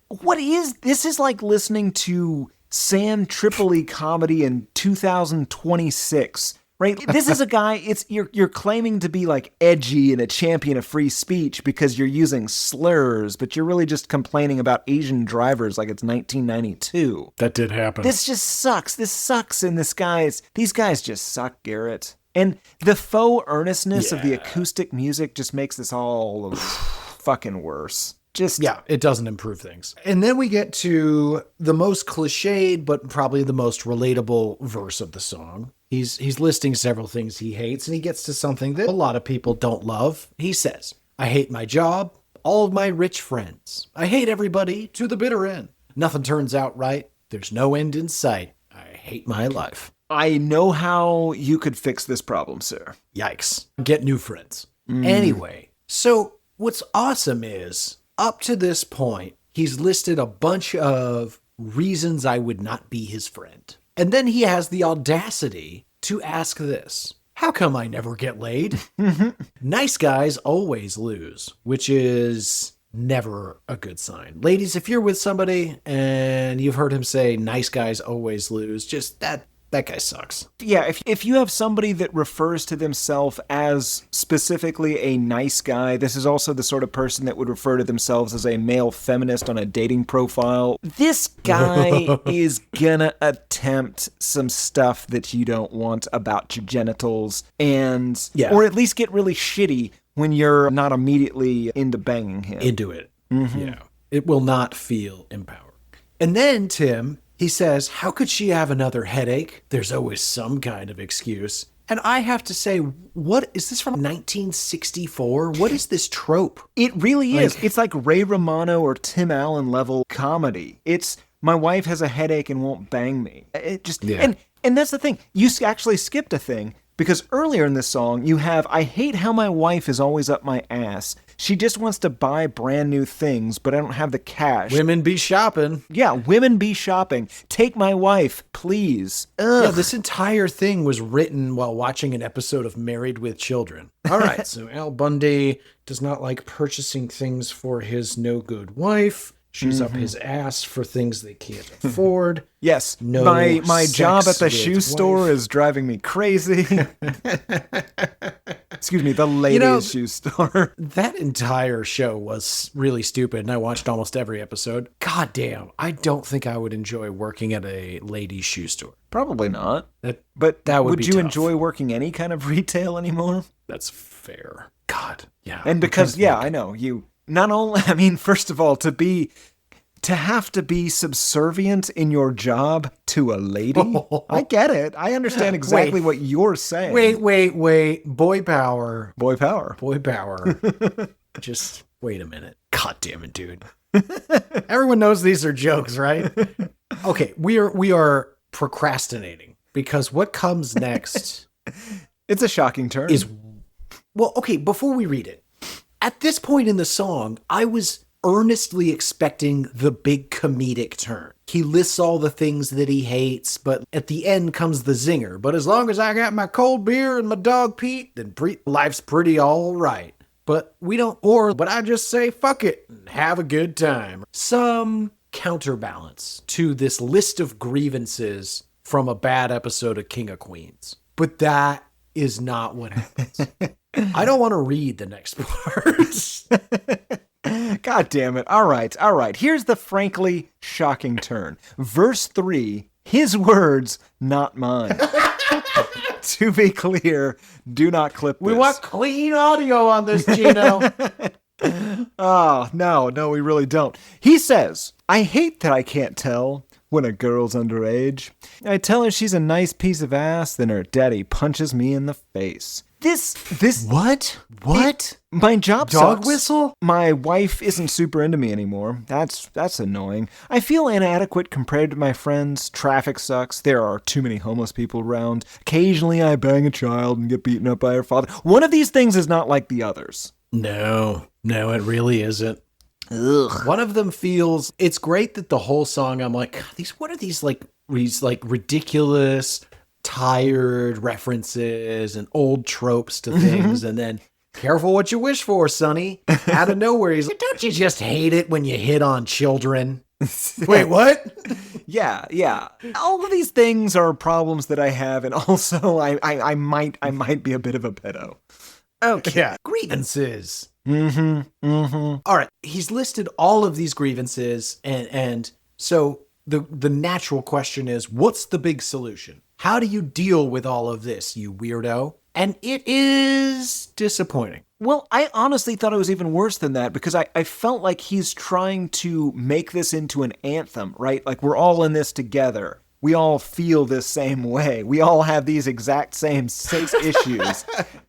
what is this? Is like listening to Sam Tripoli comedy in 2026 right? This is a guy, you're claiming to be like edgy and a champion of free speech because you're using slurs, but you're really just complaining about Asian drivers like it's 1992. That did happen. This just sucks. This sucks, and these guys just suck, Garrett. And the faux earnestness of the acoustic music just makes this all fucking worse. Yeah, it doesn't improve things. And then we get to the most cliched, but probably the most relatable verse of the song. He's listing several things he hates, and he gets to something that a lot of people don't love. He says, I hate my job, all of my rich friends. I hate everybody to the bitter end. Nothing turns out right. There's no end in sight. I hate my life. I know how you could fix this problem, sir. Yikes. Get new friends. Anyway, so what's awesome is, up to this point, he's listed a bunch of reasons I would not be his friend. And then he has the audacity to ask this. How come I never get laid? Nice guys always lose, which is never a good sign. Ladies, if you're with somebody and you've heard him say nice guys always lose, just that guy sucks. Yeah, if you have somebody that refers to themselves as specifically a nice guy, this is also the sort of person that would refer to themselves as a male feminist on a dating profile. This guy is gonna attempt some stuff that you don't want about your genitals, and or at least get really shitty when you're not immediately into banging him. Into it. Yeah. It will not feel empowered. And then, Tim, he says, how could she have another headache? There's always some kind of excuse. And I have to say, what is this from 1964? What is this trope? It really is. It's like Ray Romano or Tim Allen level comedy. It's my wife has a headache and won't bang me. It just and that's the thing. You actually skipped a thing because earlier in this song you have I hate how my wife is always up my ass. She just wants to buy brand new things, but I don't have the cash. Women be shopping. Yeah, women be shopping. Take my wife, please. Yeah, this entire thing was written while watching an episode of Married with Children. All right, so Al Bundy does not like purchasing things for his no-good wife. She's up his ass for things they can't afford. Yes, my job at the shoe store is driving me crazy. Excuse me, the ladies' shoe store. That entire show was really stupid, and I watched almost every episode. God damn, I don't think I would enjoy working at a ladies' shoe store. Probably not. But that would be you tough. enjoy working any kind of retail anymore? That's fair. God, yeah. And because, I know, you... Not only, I mean, first of all, to have to be subservient in your job to a lady. I get it. I understand exactly what you're saying. Wait. Boy power. Boy power. Just wait a minute. God damn it, dude. Everyone knows these are jokes, right? Okay, we are procrastinating because what comes next it's a shocking turn. Okay, before we read it. At this point in the song, I was earnestly expecting the big comedic turn. He lists all the things that he hates, but at the end comes the zinger. But as long as I got my cold beer and my dog Pete, then life's pretty all right. But but I just say fuck it and have a good time. Some counterbalance to this list of grievances from a bad episode of King of Queens. But that is not what happens. I don't want to read the next part. God damn it. All right. Here's the frankly shocking turn. Verse 3, his words, not mine. To be clear, do not clip this. We want clean audio on this, Gino. Oh, no, we really don't. He says, I hate that I can't tell when a girl's underage. I tell her she's a nice piece of ass, then her daddy punches me in the face. This What? My job Dog sucks. whistle? My wife isn't super into me anymore. That's annoying. I feel inadequate compared to my friends. Traffic sucks. There are too many homeless people around. Occasionally I bang a child and get beaten up by her father. One of these things is not like the others. No, it really isn't. Ugh. One of them feels, it's great that the whole song, I'm like, God, what are these ridiculous, tired references and old tropes to things, and then careful what you wish for, Sonny. Out of nowhere, he's like, don't you just hate it when you hit on children? Wait, what? Yeah. All of these things are problems that I have, and also I might be a bit of a pedo. Okay. Yeah. Grievances. All right. He's listed all of these grievances, and so the natural question is, what's the big solution? How do you deal with all of this, you weirdo? And it is disappointing. Well, I honestly thought it was even worse than that, because I felt like he's trying to make this into an anthem, right? Like, we're all in this together. We all feel this same way. We all have these exact same 6 issues.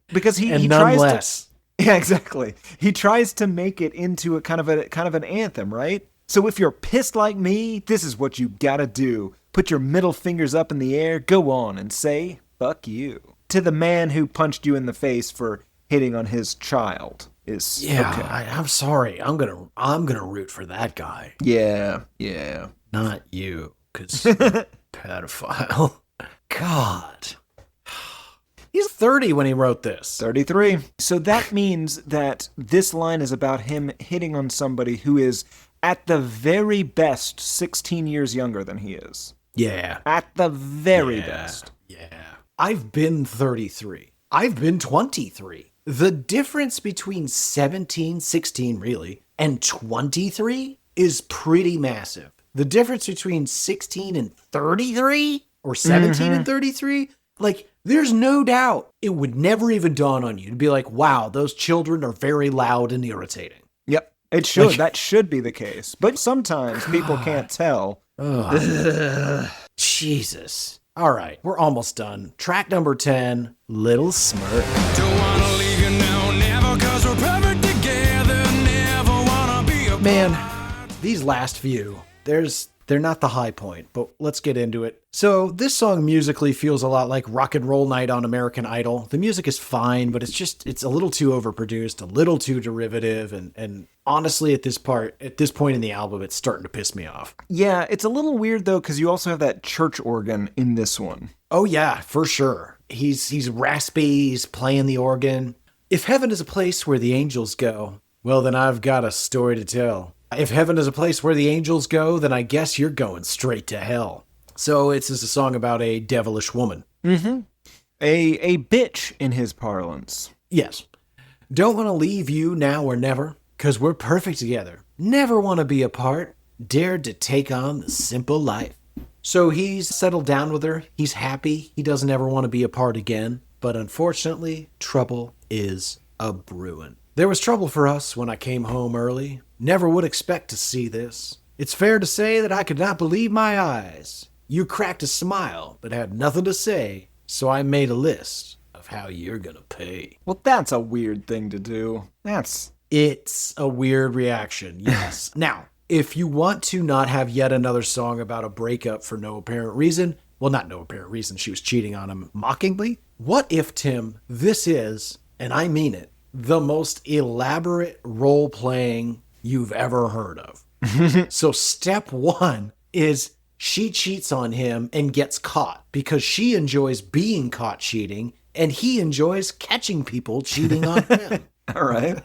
Because he none tries less. Yeah, exactly. He tries to make it into a kind of an anthem, right? So if you're pissed like me, this is what you gotta do. Put your middle fingers up in the air, go on and say, fuck you. To the man who punched you in the face for hitting on his child is okay. I'm sorry. I'm gonna root for that guy. Yeah. Not you, because pedophile. God. He's 30 when he wrote this. 33. So that means that this line is about him hitting on somebody who is at the very best 16 years younger than he is. Yeah. At the very best. Yeah. I've been 33. I've been 23. The difference between 17, 16 really, and 23 is pretty massive. The difference between 16 and 33 or 17 and 33, like, there's no doubt it would never even dawn on you to be like, wow, those children are very loud and irritating. Yep. It should. Like, that should be the case. But sometimes people can't tell. Jesus. All right, we're almost done. Track number 10, Little Smirk. Don't wanna leave you now, never, 'cause we're perfect together. Never wanna be apart. Man, these last few, they're not the high point, but let's get into it. So this song musically feels a lot like Rock and Roll Night on American Idol. The music is fine, but it's a little too overproduced, a little too derivative, and honestly at this point in the album, it's starting to piss me off. Yeah, it's a little weird though, because you also have that church organ in this one. Oh yeah, for sure. He's raspy, he's playing the organ. If heaven is a place where the angels go, well then I've got a story to tell. If heaven is a place where the angels go, then I guess you're going straight to hell. So it's just a song about a devilish woman. Mm-hmm. A bitch in his parlance. Yes. Don't want to leave you now or never, 'cause we're perfect together. Never want to be apart. Dared to take on the simple life. So he's settled down with her. He's happy. He doesn't ever want to be apart again. But unfortunately, trouble is a brewing. There was trouble for us when I came home early. Never would expect to see this. It's fair to say that I could not believe my eyes. You cracked a smile, but had nothing to say, so I made a list of how you're gonna pay. Well, that's a weird thing to do. It's a weird reaction, yes. Now, if you want to not have yet another song about a breakup for no apparent reason, well, not no apparent reason, she was cheating on him mockingly. What if, Tim, this is, and I mean it, the most elaborate role-playing you've ever heard of? So step 1 is she cheats on him and gets caught because she enjoys being caught cheating and he enjoys catching people cheating on him. All right.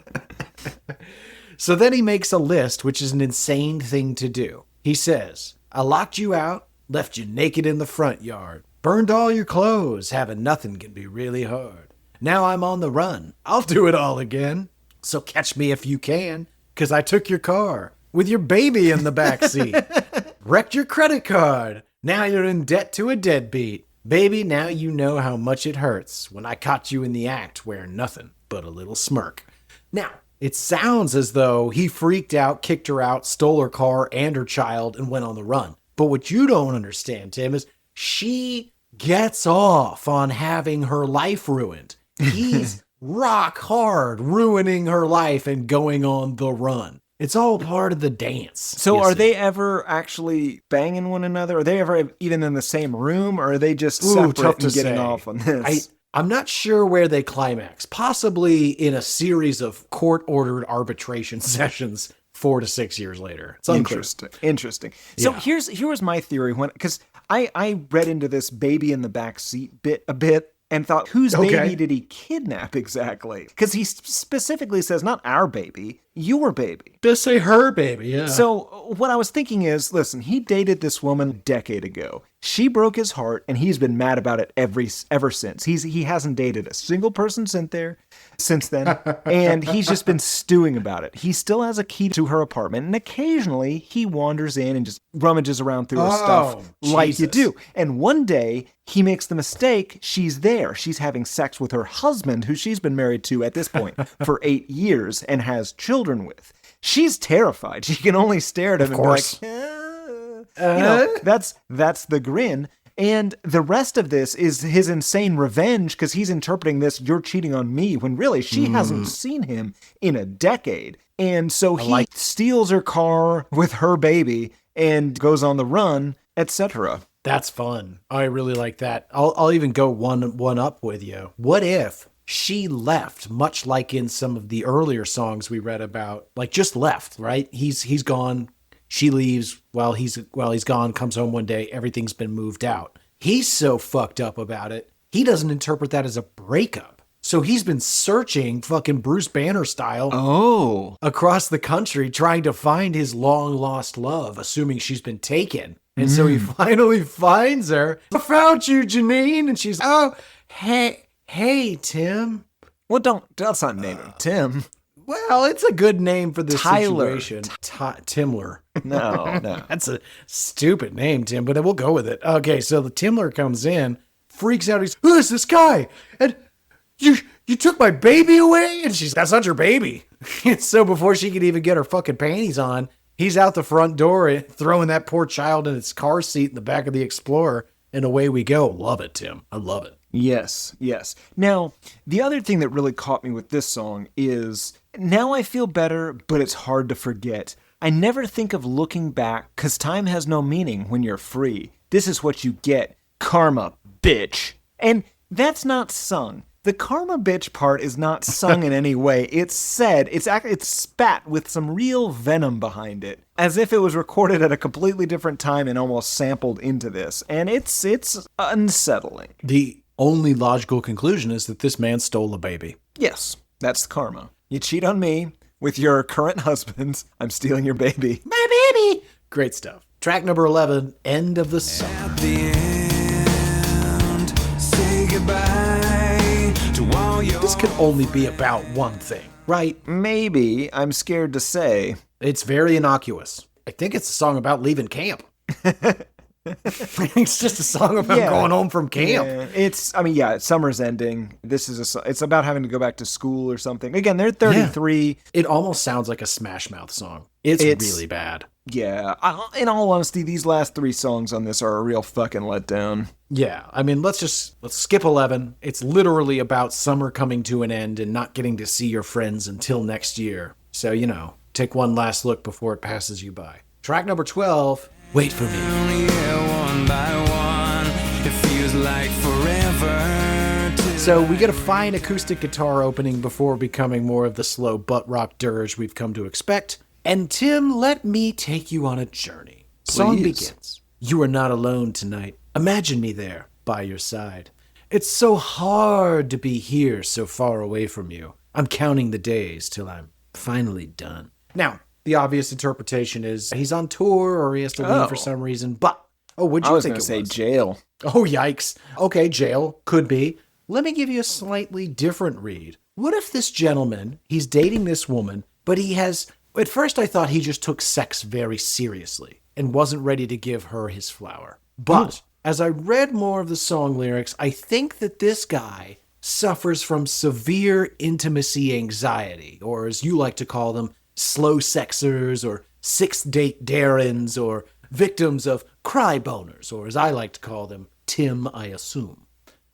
So then he makes a list, which is an insane thing to do. He says, I locked you out, left you naked in the front yard, burned all your clothes, having nothing can be really hard. Now I'm on the run. I'll do it all again. So catch me if you can, 'cause I took your car with your baby in the backseat. Wrecked your credit card. Now you're in debt to a deadbeat. Baby, now you know how much it hurts when I caught you in the act wearing nothing but a little smirk. Now, it sounds as though he freaked out, kicked her out, stole her car and her child, and went on the run. But what you don't understand, Tim, is she gets off on having her life ruined. He's rock hard ruining her life and going on the run. It's all part of the dance. So are they ever actually banging one another? Are they ever even in the same room, or are they just separate and getting off on this? I'm not sure where they climax. Possibly in a series of court-ordered arbitration sessions 4 to 6 years later. It's unclear. Interesting. So Yeah. here was my theory, because I read into this baby in the back seat bit a bit and thought, whose baby did he kidnap exactly? Because he specifically says, not our baby. your baby. Just say her baby, yeah. So what I was thinking is, listen, he dated this woman a decade ago. She broke his heart, and he's been mad about it ever since. He hasn't dated a single person since then, and he's just been stewing about it. He still has a key to her apartment, and occasionally he wanders in and just rummages around through her stuff like you do. And one day he makes the mistake. She's there. She's having sex with her husband, who she's been married to at this point for 8 years and has children with. She's terrified. She can only stare at him and be like, that's the grin. And the rest of this is his insane revenge because he's interpreting this, you're cheating on me, when really she hasn't seen him in a decade. And so he steals her car with her baby and goes on the run, etc. That's fun. I really like that. I'll even go one up with you. What if she left, much like in some of the earlier songs we read about, like just left, right? He's gone. She leaves while he's gone, comes home one day, everything's been moved out. He's so fucked up about it, he doesn't interpret that as a breakup. So he's been searching fucking Bruce Banner style across the country trying to find his long lost love, assuming she's been taken. And so he finally finds her. I found you, Janine. And she's, oh, hey, Tim. Well, let's not name him Tim. Well, it's a good name for this Tyler. situation. Timler. No. That's a stupid name, Tim, but we'll go with it. Okay, so the Timler comes in, freaks out. He's, who is this guy? And you took my baby away? And she's, that's not your baby. And so before she could even get her fucking panties on, he's out the front door throwing that poor child in its car seat in the back of the Explorer, and away we go. Love it, Tim. I love it. Yes. Now, the other thing that really caught me with this song is, now I feel better, but it's hard to forget. I never think of looking back, because time has no meaning when you're free. This is what you get. Karma, bitch. And that's not sung. The karma bitch part is not sung in any way. It's said, it's spat with some real venom behind it, as if it was recorded at a completely different time and almost sampled into this. And it's unsettling. The only logical conclusion is that this man stole a baby. Yes, that's karma. You cheat on me with your current husband, I'm stealing your baby. My baby! Great stuff. Track number 11, End of the Song. At the end, say goodbye to all your... This can only be about one thing, right? Maybe. I'm scared to say. It's very innocuous. I think it's a song about leaving camp. It's just a song about going home from camp. Yeah. Summer's ending. It's about having to go back to school or something. Again, they're 33. Yeah. It almost sounds like a Smash Mouth song. It's really bad. Yeah. In all honesty, these last 3 songs on this are a real fucking letdown. Yeah. I mean, let's skip 11. It's literally about summer coming to an end and not getting to see your friends until next year. So, take one last look before it passes you by. Track number 12, Wait for Me. One by one, it feels like forever. So we get a fine acoustic guitar opening before becoming more of the slow butt rock dirge we've come to expect. And Tim, let me take you on a journey. Please. Song begins. You are not alone tonight. Imagine me there, by your side. It's so hard to be here so far away from you. I'm counting the days till I'm finally done. Now, the obvious interpretation is he's on tour or he has to leave for some reason. But, what'd you think it was? I was going to say jail. Oh, yikes. Okay, jail. Could be. Let me give you a slightly different read. What if this gentleman, he's dating this woman, but he has... At first I thought he just took sex very seriously and wasn't ready to give her his flower. But as I read more of the song lyrics, I think that this guy suffers from severe intimacy anxiety, or as you like to call them, slow sexers, or sixth-date Darrens, or victims of cry boners, or as I like to call them, Tim, I assume.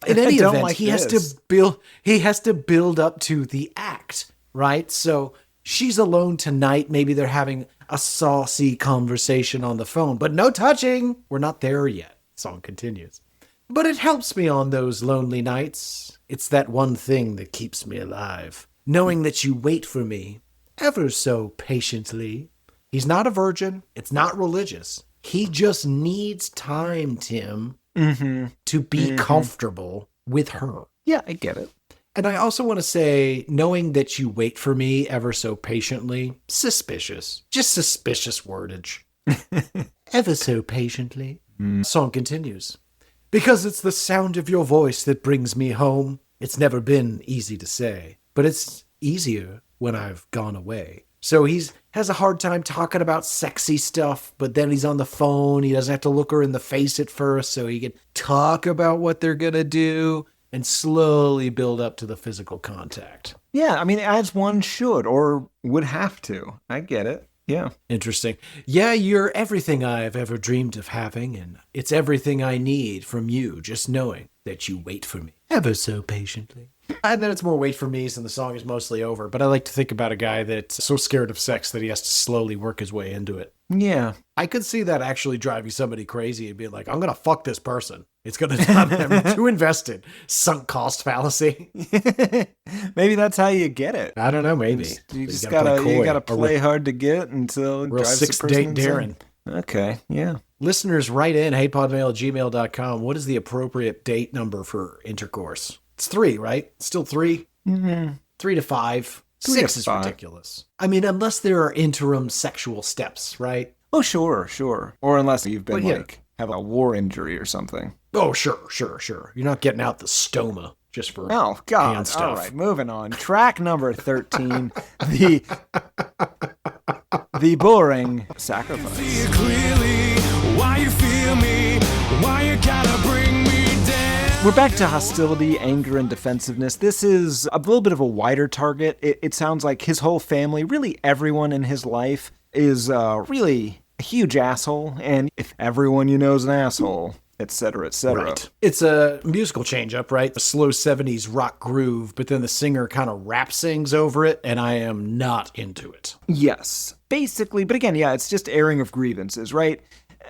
In any event, he has to build up to the act, right? So she's alone tonight. Maybe they're having a saucy conversation on the phone, but no touching. We're not there yet. Song continues. But it helps me on those lonely nights. It's that one thing that keeps me alive. Knowing that you wait for me ever so patiently. He's not a virgin. It's not religious. He just needs time, Tim, to be comfortable with her. Yeah, I get it. And I also want to say, knowing that you wait for me ever so patiently, suspicious. Just suspicious wordage. Ever so patiently. Song continues. Because it's the sound of your voice that brings me home. It's never been easy to say, but it's easier when I've gone away. So has a hard time talking about sexy stuff, but then he's on the phone. He doesn't have to look her in the face at first, so he can talk about what they're going to do and slowly build up to the physical contact. Yeah, I mean, as one should or would have to. I get it. Yeah. Interesting. Yeah, you're everything I've ever dreamed of having, and it's everything I need from you, just knowing that you wait for me ever so patiently. And then it's more wait for me's and the song is mostly over, but I like to think about a guy that's so scared of sex that he has to slowly work his way into it. Yeah. I could see that actually driving somebody crazy and being like, I'm going to fuck this person. It's going to I'm too invested. Sunk cost fallacy. Maybe that's how you get it. I don't know, maybe. You just gotta play hard to get until it real drives six the person date Darren. insane. Okay, yeah. Listeners, write in hatePodMail@gmail.com. What is the appropriate date number for intercourse? It's 3, right? Still 3? Mm-hmm. 3 to 5. 6 is ridiculous. I mean, unless there are interim sexual steps, right? Oh, sure. Or unless you've been have a war injury or something. Oh, sure. You're not getting out the stoma just for oh, God. hand stuff. All right, moving on. Track number 13, the boring sacrifice. See it clearly, why you feel me, why you gotta bring me down. We're back to hostility, anger, and defensiveness. This is a little bit of a wider target. It sounds like his whole family, really everyone in his life, is really a huge asshole. And if everyone you know is an asshole, etc., etc. Right. It's a musical change-up, right? A slow 70s rock groove, but then the singer kind of rap sings over it, and I am not into it. Yes, basically. But again, yeah, it's just airing of grievances, right?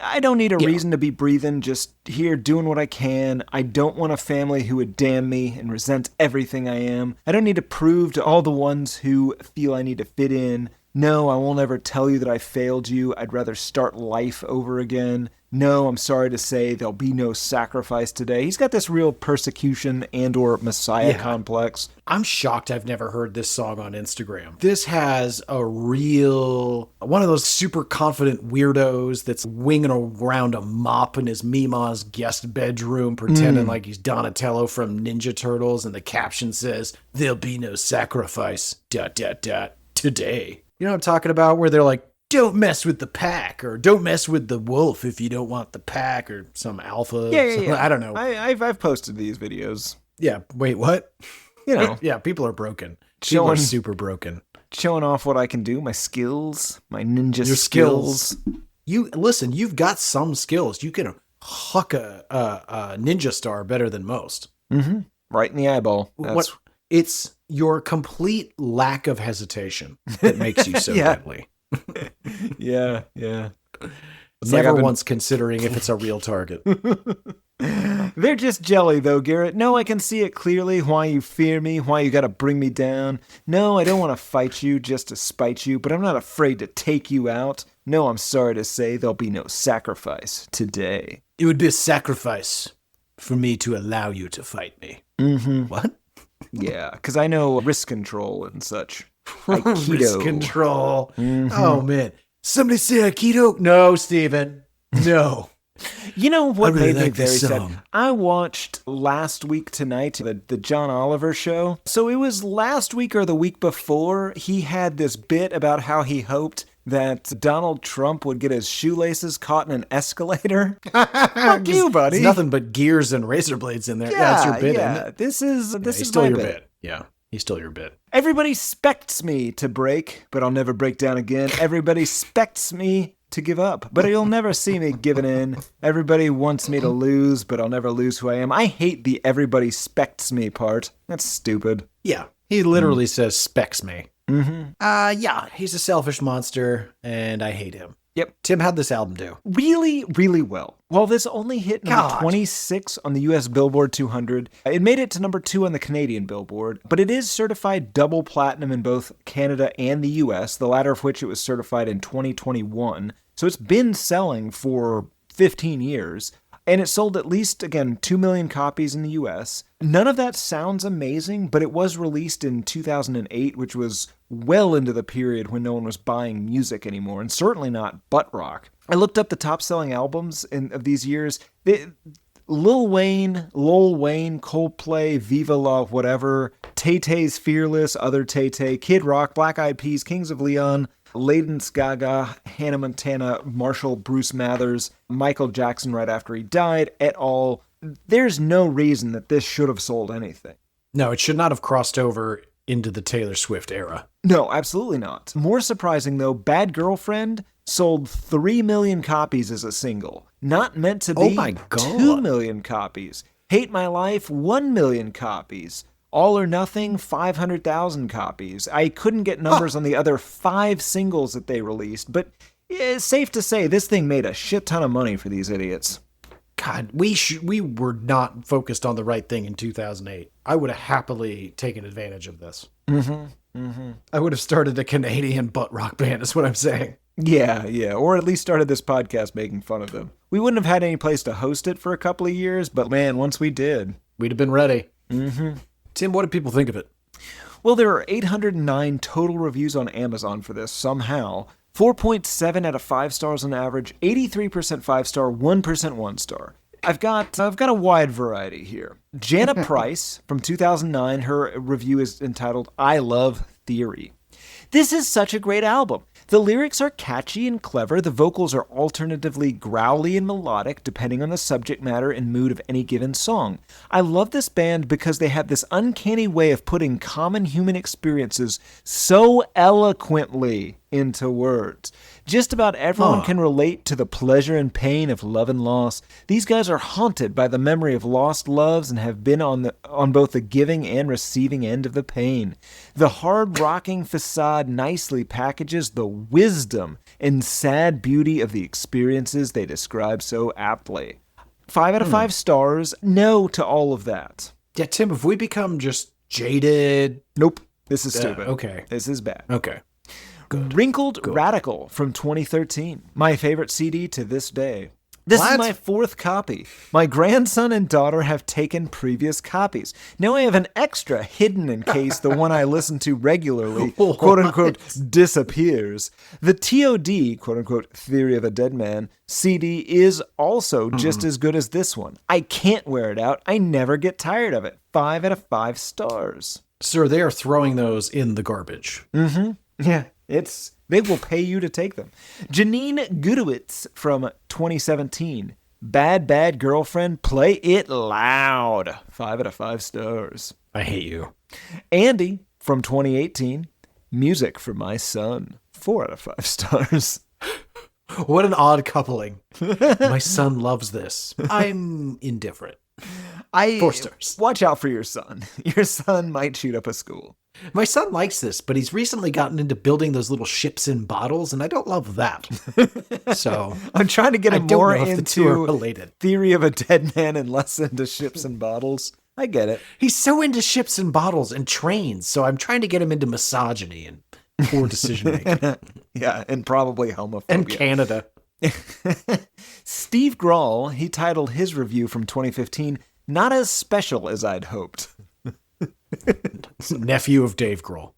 I don't need a reason to be breathing, just here doing what I can. I don't want a family who would damn me and resent everything I am. I don't need to prove to all the ones who feel I need to fit in. No, I won't ever tell you that I failed you. I'd rather start life over again. No, I'm sorry to say there'll be no sacrifice today. He's got this real persecution and or messiah complex. I'm shocked I've never heard this song on Instagram. This has a real, one of those super confident weirdos that's winging around a mop in his Mima's guest bedroom, pretending like he's Donatello from Ninja Turtles, and the caption says, "There'll be no sacrifice, ... today." You know what I'm talking about? Where they're like, don't mess with the pack, or don't mess with the wolf if you don't want the pack, or some alpha. Yeah. I don't know. I've posted these videos. Yeah. Wait, what? You know. Yeah, people are broken. People are super broken. Showing off what I can do, my skills, my ninja skills. Listen, you've got some skills. You can huck a ninja star better than most. Mm-hmm. Right in the eyeball. It's your complete lack of hesitation that makes you so deadly. Yeah. It's never once considering if it's a real target. They're just jelly, though, Garrett. No, I can see it clearly, why you fear me, why you gotta bring me down. No, I don't want to fight you just to spite you, but I'm not afraid to take you out. No, I'm sorry to say there'll be no sacrifice today. It would be a sacrifice for me to allow you to fight me. Mm-hmm. What? Yeah, because I know risk control and such. Aikido. Risk control. Mm-hmm. Oh, man. Somebody say Aikido? No, Steven. No. You know what really made me very sad? I watched last week tonight, the John Oliver show. So it was last week or the week before, he had this bit about how he hoped that Donald Trump would get his shoelaces caught in an escalator. Fuck you, buddy. It's nothing but gears and razor blades in there. Yeah, that's your bit, isn't it? This is still my your bit. Yeah, he's still your bit. Everybody expects me to break, but I'll never break down again. Everybody expects me to give up, but you'll never see me giving in. Everybody wants me to lose, but I'll never lose who I am. I hate the everybody expects me part. That's stupid. Yeah, he literally says specs me. Mm-hmm. Yeah, he's a selfish monster, and I hate him. Yep. Tim, how'd this album do? Really, really well. While this only hit number 26 on the US Billboard 200, it made it to number 2 on the Canadian Billboard, but it is certified double platinum in both Canada and the US, the latter of which it was certified in 2021. So it's been selling for 15 years. And it sold at least, again, 2 million copies in the US. None of that sounds amazing, but it was released in 2008, which was well into the period when no one was buying music anymore, and certainly not butt rock. I looked up the top-selling albums of these years. Lil Wayne, Coldplay, Viva La whatever, Tay-Tay's Fearless, Other Tay-Tay, Kid Rock, Black Eyed Peas, Kings of Leon, Lady Gaga, Hannah Montana, Marshall, Bruce Mathers, Michael Jackson right after he died, et al. There's no reason that this should have sold anything. No, it should not have crossed over into the Taylor Swift era. No, absolutely not. More surprising, though, Bad Girlfriend sold 3 million copies as a single. Not meant to be. Oh my God. 2 million copies. Hate My Life, 1 million copies. All or Nothing, 500,000 copies. I couldn't get numbers on the other 5 singles that they released, but it's safe to say this thing made a shit ton of money for these idiots. God, we were not focused on the right thing in 2008. I would have happily taken advantage of this. I would have started a Canadian butt rock band, is what I'm saying. Yeah, or at least started this podcast making fun of them. We wouldn't have had any place to host it for a couple of years, but man, once we did, we'd have been ready. Tim, what did people think of it? Well, there are 809 total reviews on Amazon for this somehow. 4.7 out of 5 stars on average, 83% 5-star, 1% 1-star. I've got a wide variety here. Jana Price from 2009, her review is entitled I Love Theory. This is such a great album. The lyrics are catchy and clever. The vocals are alternatively growly and melodic, depending on the subject matter and mood of any given song. I love this band because they have this uncanny way of putting common human experiences so eloquently into words. Just about everyone can relate to the pleasure and pain of love and loss. These guys are haunted by the memory of lost loves and have been on both the giving and receiving end of the pain. The hard-rocking facade nicely packages the wisdom and sad beauty of the experiences they describe so aptly. 5 out of 5 stars, no to all of that. Yeah, Tim, have we become just jaded? Nope. This is stupid. Okay. This is bad. Okay. Good. Wrinkled Radical from 2013. My favorite CD to this day. This is my 4th copy. My grandson and daughter have taken previous copies. Now I have an extra hidden in case the one I listen to regularly, quote-unquote, disappears. The TOD, quote-unquote, Theory of a Deadman, CD is also just as good as this one. I can't wear it out. I never get tired of it. 5 out of 5 stars. Sir, they are throwing those in the garbage. Yeah, they will pay you to take them. Janine Gudowitz from 2017. Bad Girlfriend, play it loud. 5 out of 5 stars. I hate you. Andy from 2018. Music for My Son. 4 out of 5 stars. What an odd coupling. My son loves this. I'm indifferent. 4 stars. Watch out for your son. Your son might shoot up a school. My son likes this, but he's recently gotten into building those little ships in bottles, and I don't love that. So I'm trying to get him more into the two are related. Theory of a Deadman and less into ships and bottles. I get it. He's so into ships and bottles and trains, so I'm trying to get him into misogyny and poor decision making. Yeah, and probably homophobia. And Canada. Steve Grawl, he titled his review from 2015, Not as Special as I'd Hoped. Nephew of Dave Grohl.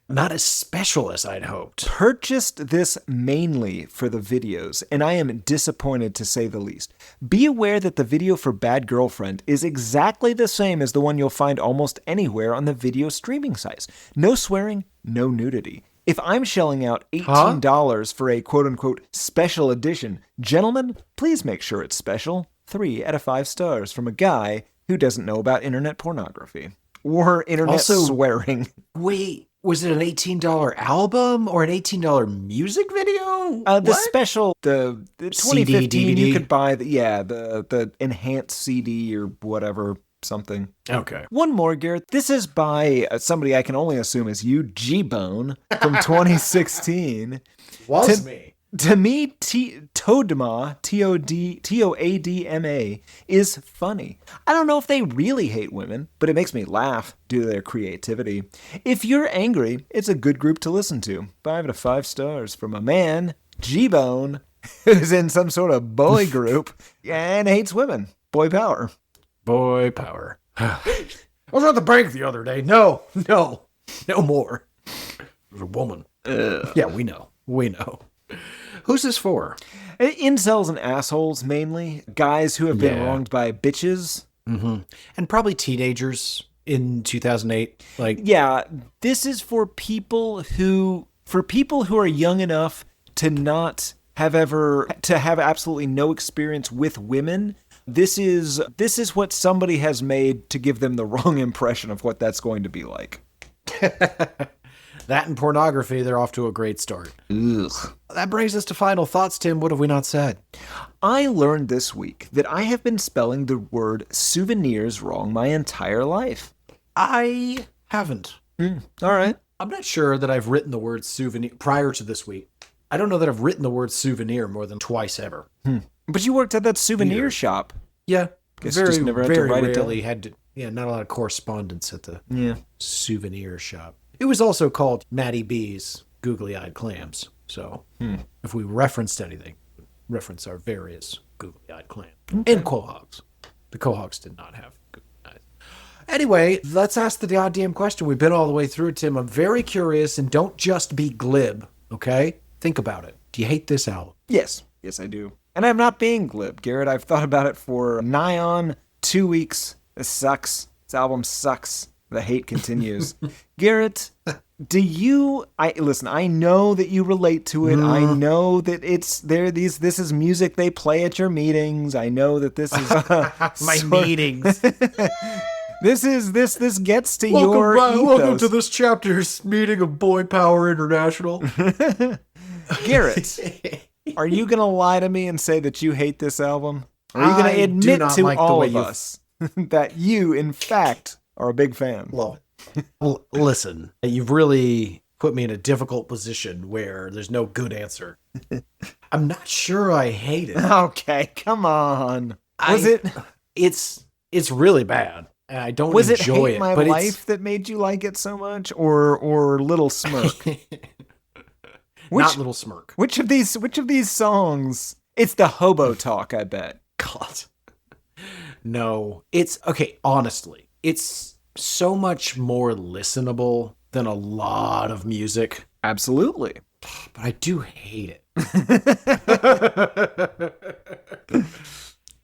Not as special as I'd hoped. Purchased this mainly for the videos, and I am disappointed to say the least. Be aware that the video for Bad Girlfriend is exactly the same as the one you'll find almost anywhere on the video streaming sites. No swearing, no nudity. If I'm shelling out $18 for a quote-unquote special edition, gentlemen, please make sure it's special. 3 out of 5 stars from a guy who doesn't know about internet pornography or internet swearing. Wait, was it an $18 album or an $18 music video? The special, the 2015, CD, DVD? You could buy the enhanced CD or whatever, something. Okay. One more, Garrett. This is by somebody I can only assume is you, G-Bone, from 2016. Me. To me, Toadma, Toadma, is funny. I don't know if they really hate women, but it makes me laugh due to their creativity. If you're angry, it's a good group to listen to. 5 out of 5 stars from a man, G-Bone, who's in some sort of boy group and hates women. Boy power. Boy power. I was at the bank the other day. No more. There's a woman. Yeah, we know. Who's this for? Incels and assholes, mainly. Guys who have been wronged by bitches. Mm-hmm. And probably teenagers in 2008. Yeah, this is for people who are young enough to not have absolutely no experience with women. This is what somebody has made to give them the wrong impression of what that's going to be like. That and pornography, they're off to a great start. Ugh. That brings us to final thoughts, Tim. What have we not said? I learned this week that I have been spelling the word souvenirs wrong my entire life. I haven't. All right. I'm not sure that I've written the word souvenir prior to this week. I don't know that I've written the word souvenir more than twice ever. But you worked at that souvenir shop. Yeah. Guess you just never had to write it down. Rarely had to. Yeah, not a lot of correspondence at the souvenir shop. It was also called Matty B's Googly-Eyed Clams. So if we referenced anything, reference our various googly-eyed clams. And quahogs. The quahogs did not have googly eyes. Anyway, let's ask the goddamn question. We've been all the way through, Tim. I'm very curious, and don't just be glib, okay? Think about it. Do you hate this album? Yes. Yes, I do. And I'm not being glib, Garrett. I've thought about it for nigh on 2 weeks. This sucks. This album sucks. The hate continues. Garrett, listen, I know that you relate to it. I know that this is music they play at your meetings. I know that this is My meetings. This gets to your ethos. Welcome to this chapter's meeting of Boy Power International. Garrett, are you going to lie to me and say that you hate this album? Or are you going to admit to all of us that you, in fact, are a big fan? Well, listen, you've really put me in a difficult position where there's no good answer. I'm not sure I hate it. Okay, come on. It's really bad. I don't was enjoy it Hate it. My but Life that made you like it so much, or Little Smirk? Not Little Smirk. Which of these songs? It's the hobo talk, I bet. God. No, it's okay. Honestly, it's so much more listenable than a lot of music. Absolutely. But I do hate it.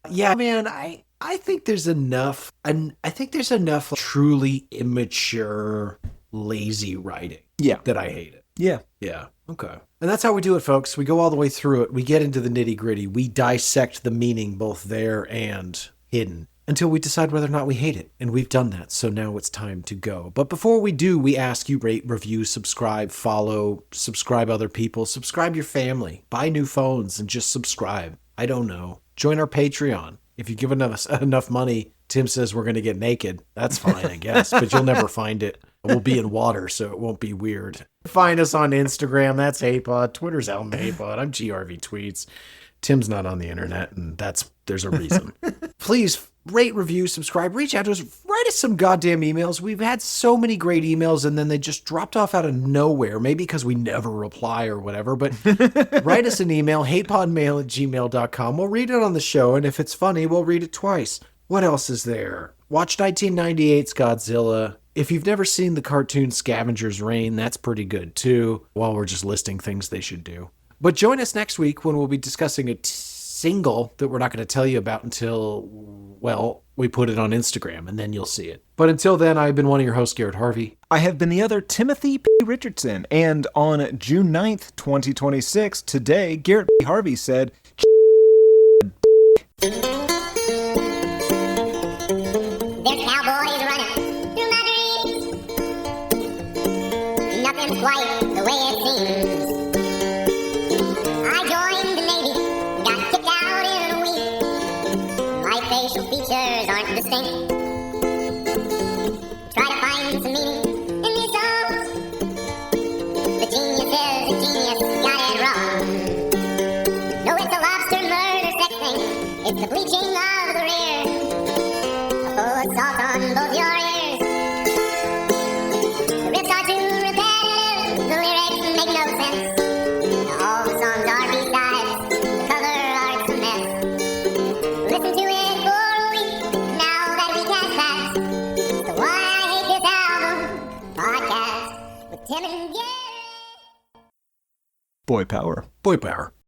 Yeah, man, I think there's enough, and I think there's enough truly immature, lazy writing. Yeah. That I hate it. Yeah. Yeah. Okay. And that's how we do it, folks. We go all the way through it. We get into the nitty gritty. We dissect the meaning both there and hidden until we decide whether or not we hate it. And we've done that. So now it's time to go. But before we do, we ask you rate, review, subscribe, follow, subscribe other people, subscribe your family, buy new phones and just subscribe. I don't know. Join our Patreon. If you give us enough money, Tim says we're going to get naked. That's fine, I guess, but you'll never find it. We'll be in water, so it won't be weird. Find us on Instagram. That's HeyPod. Twitter's Elm HeyPod. I'm GRV Tweets. Tim's not on the internet, and there's a reason. Please rate, review, subscribe, reach out to us, write us some goddamn emails. We've had so many great emails, and then they just dropped off out of nowhere, maybe because we never reply or whatever, but write us an email, hatePodMail@gmail.com. We'll read it on the show, and if it's funny, we'll read it twice. What else is there? Watch 1998's Godzilla. If you've never seen the cartoon Scavenger's Reign, that's pretty good too, while we're just listing things they should do. But join us next week when we'll be discussing a single that we're not going to tell you about until, well, we put it on Instagram, and then you'll see it. But until then, I've been one of your hosts, Garrett Harvey. I have been the other, Timothy P. Richardson. And on June 9th, 2026, today, Garrett P. Harvey said, There's cowboys running through my dreams. Nothing's quite the way it seems. I joined the Navy, got kicked out in a week. My facial features aren't distinct. Try to find some meaning in these songs. The genius is a genius, got it wrong. No, it's a lobster murder sex thing. It's the bleaching of the rear. Full assault on both your ears. The riffs are too repetitive. The lyrics make no sense. All the songs are B-sides. Boy power. Boy power.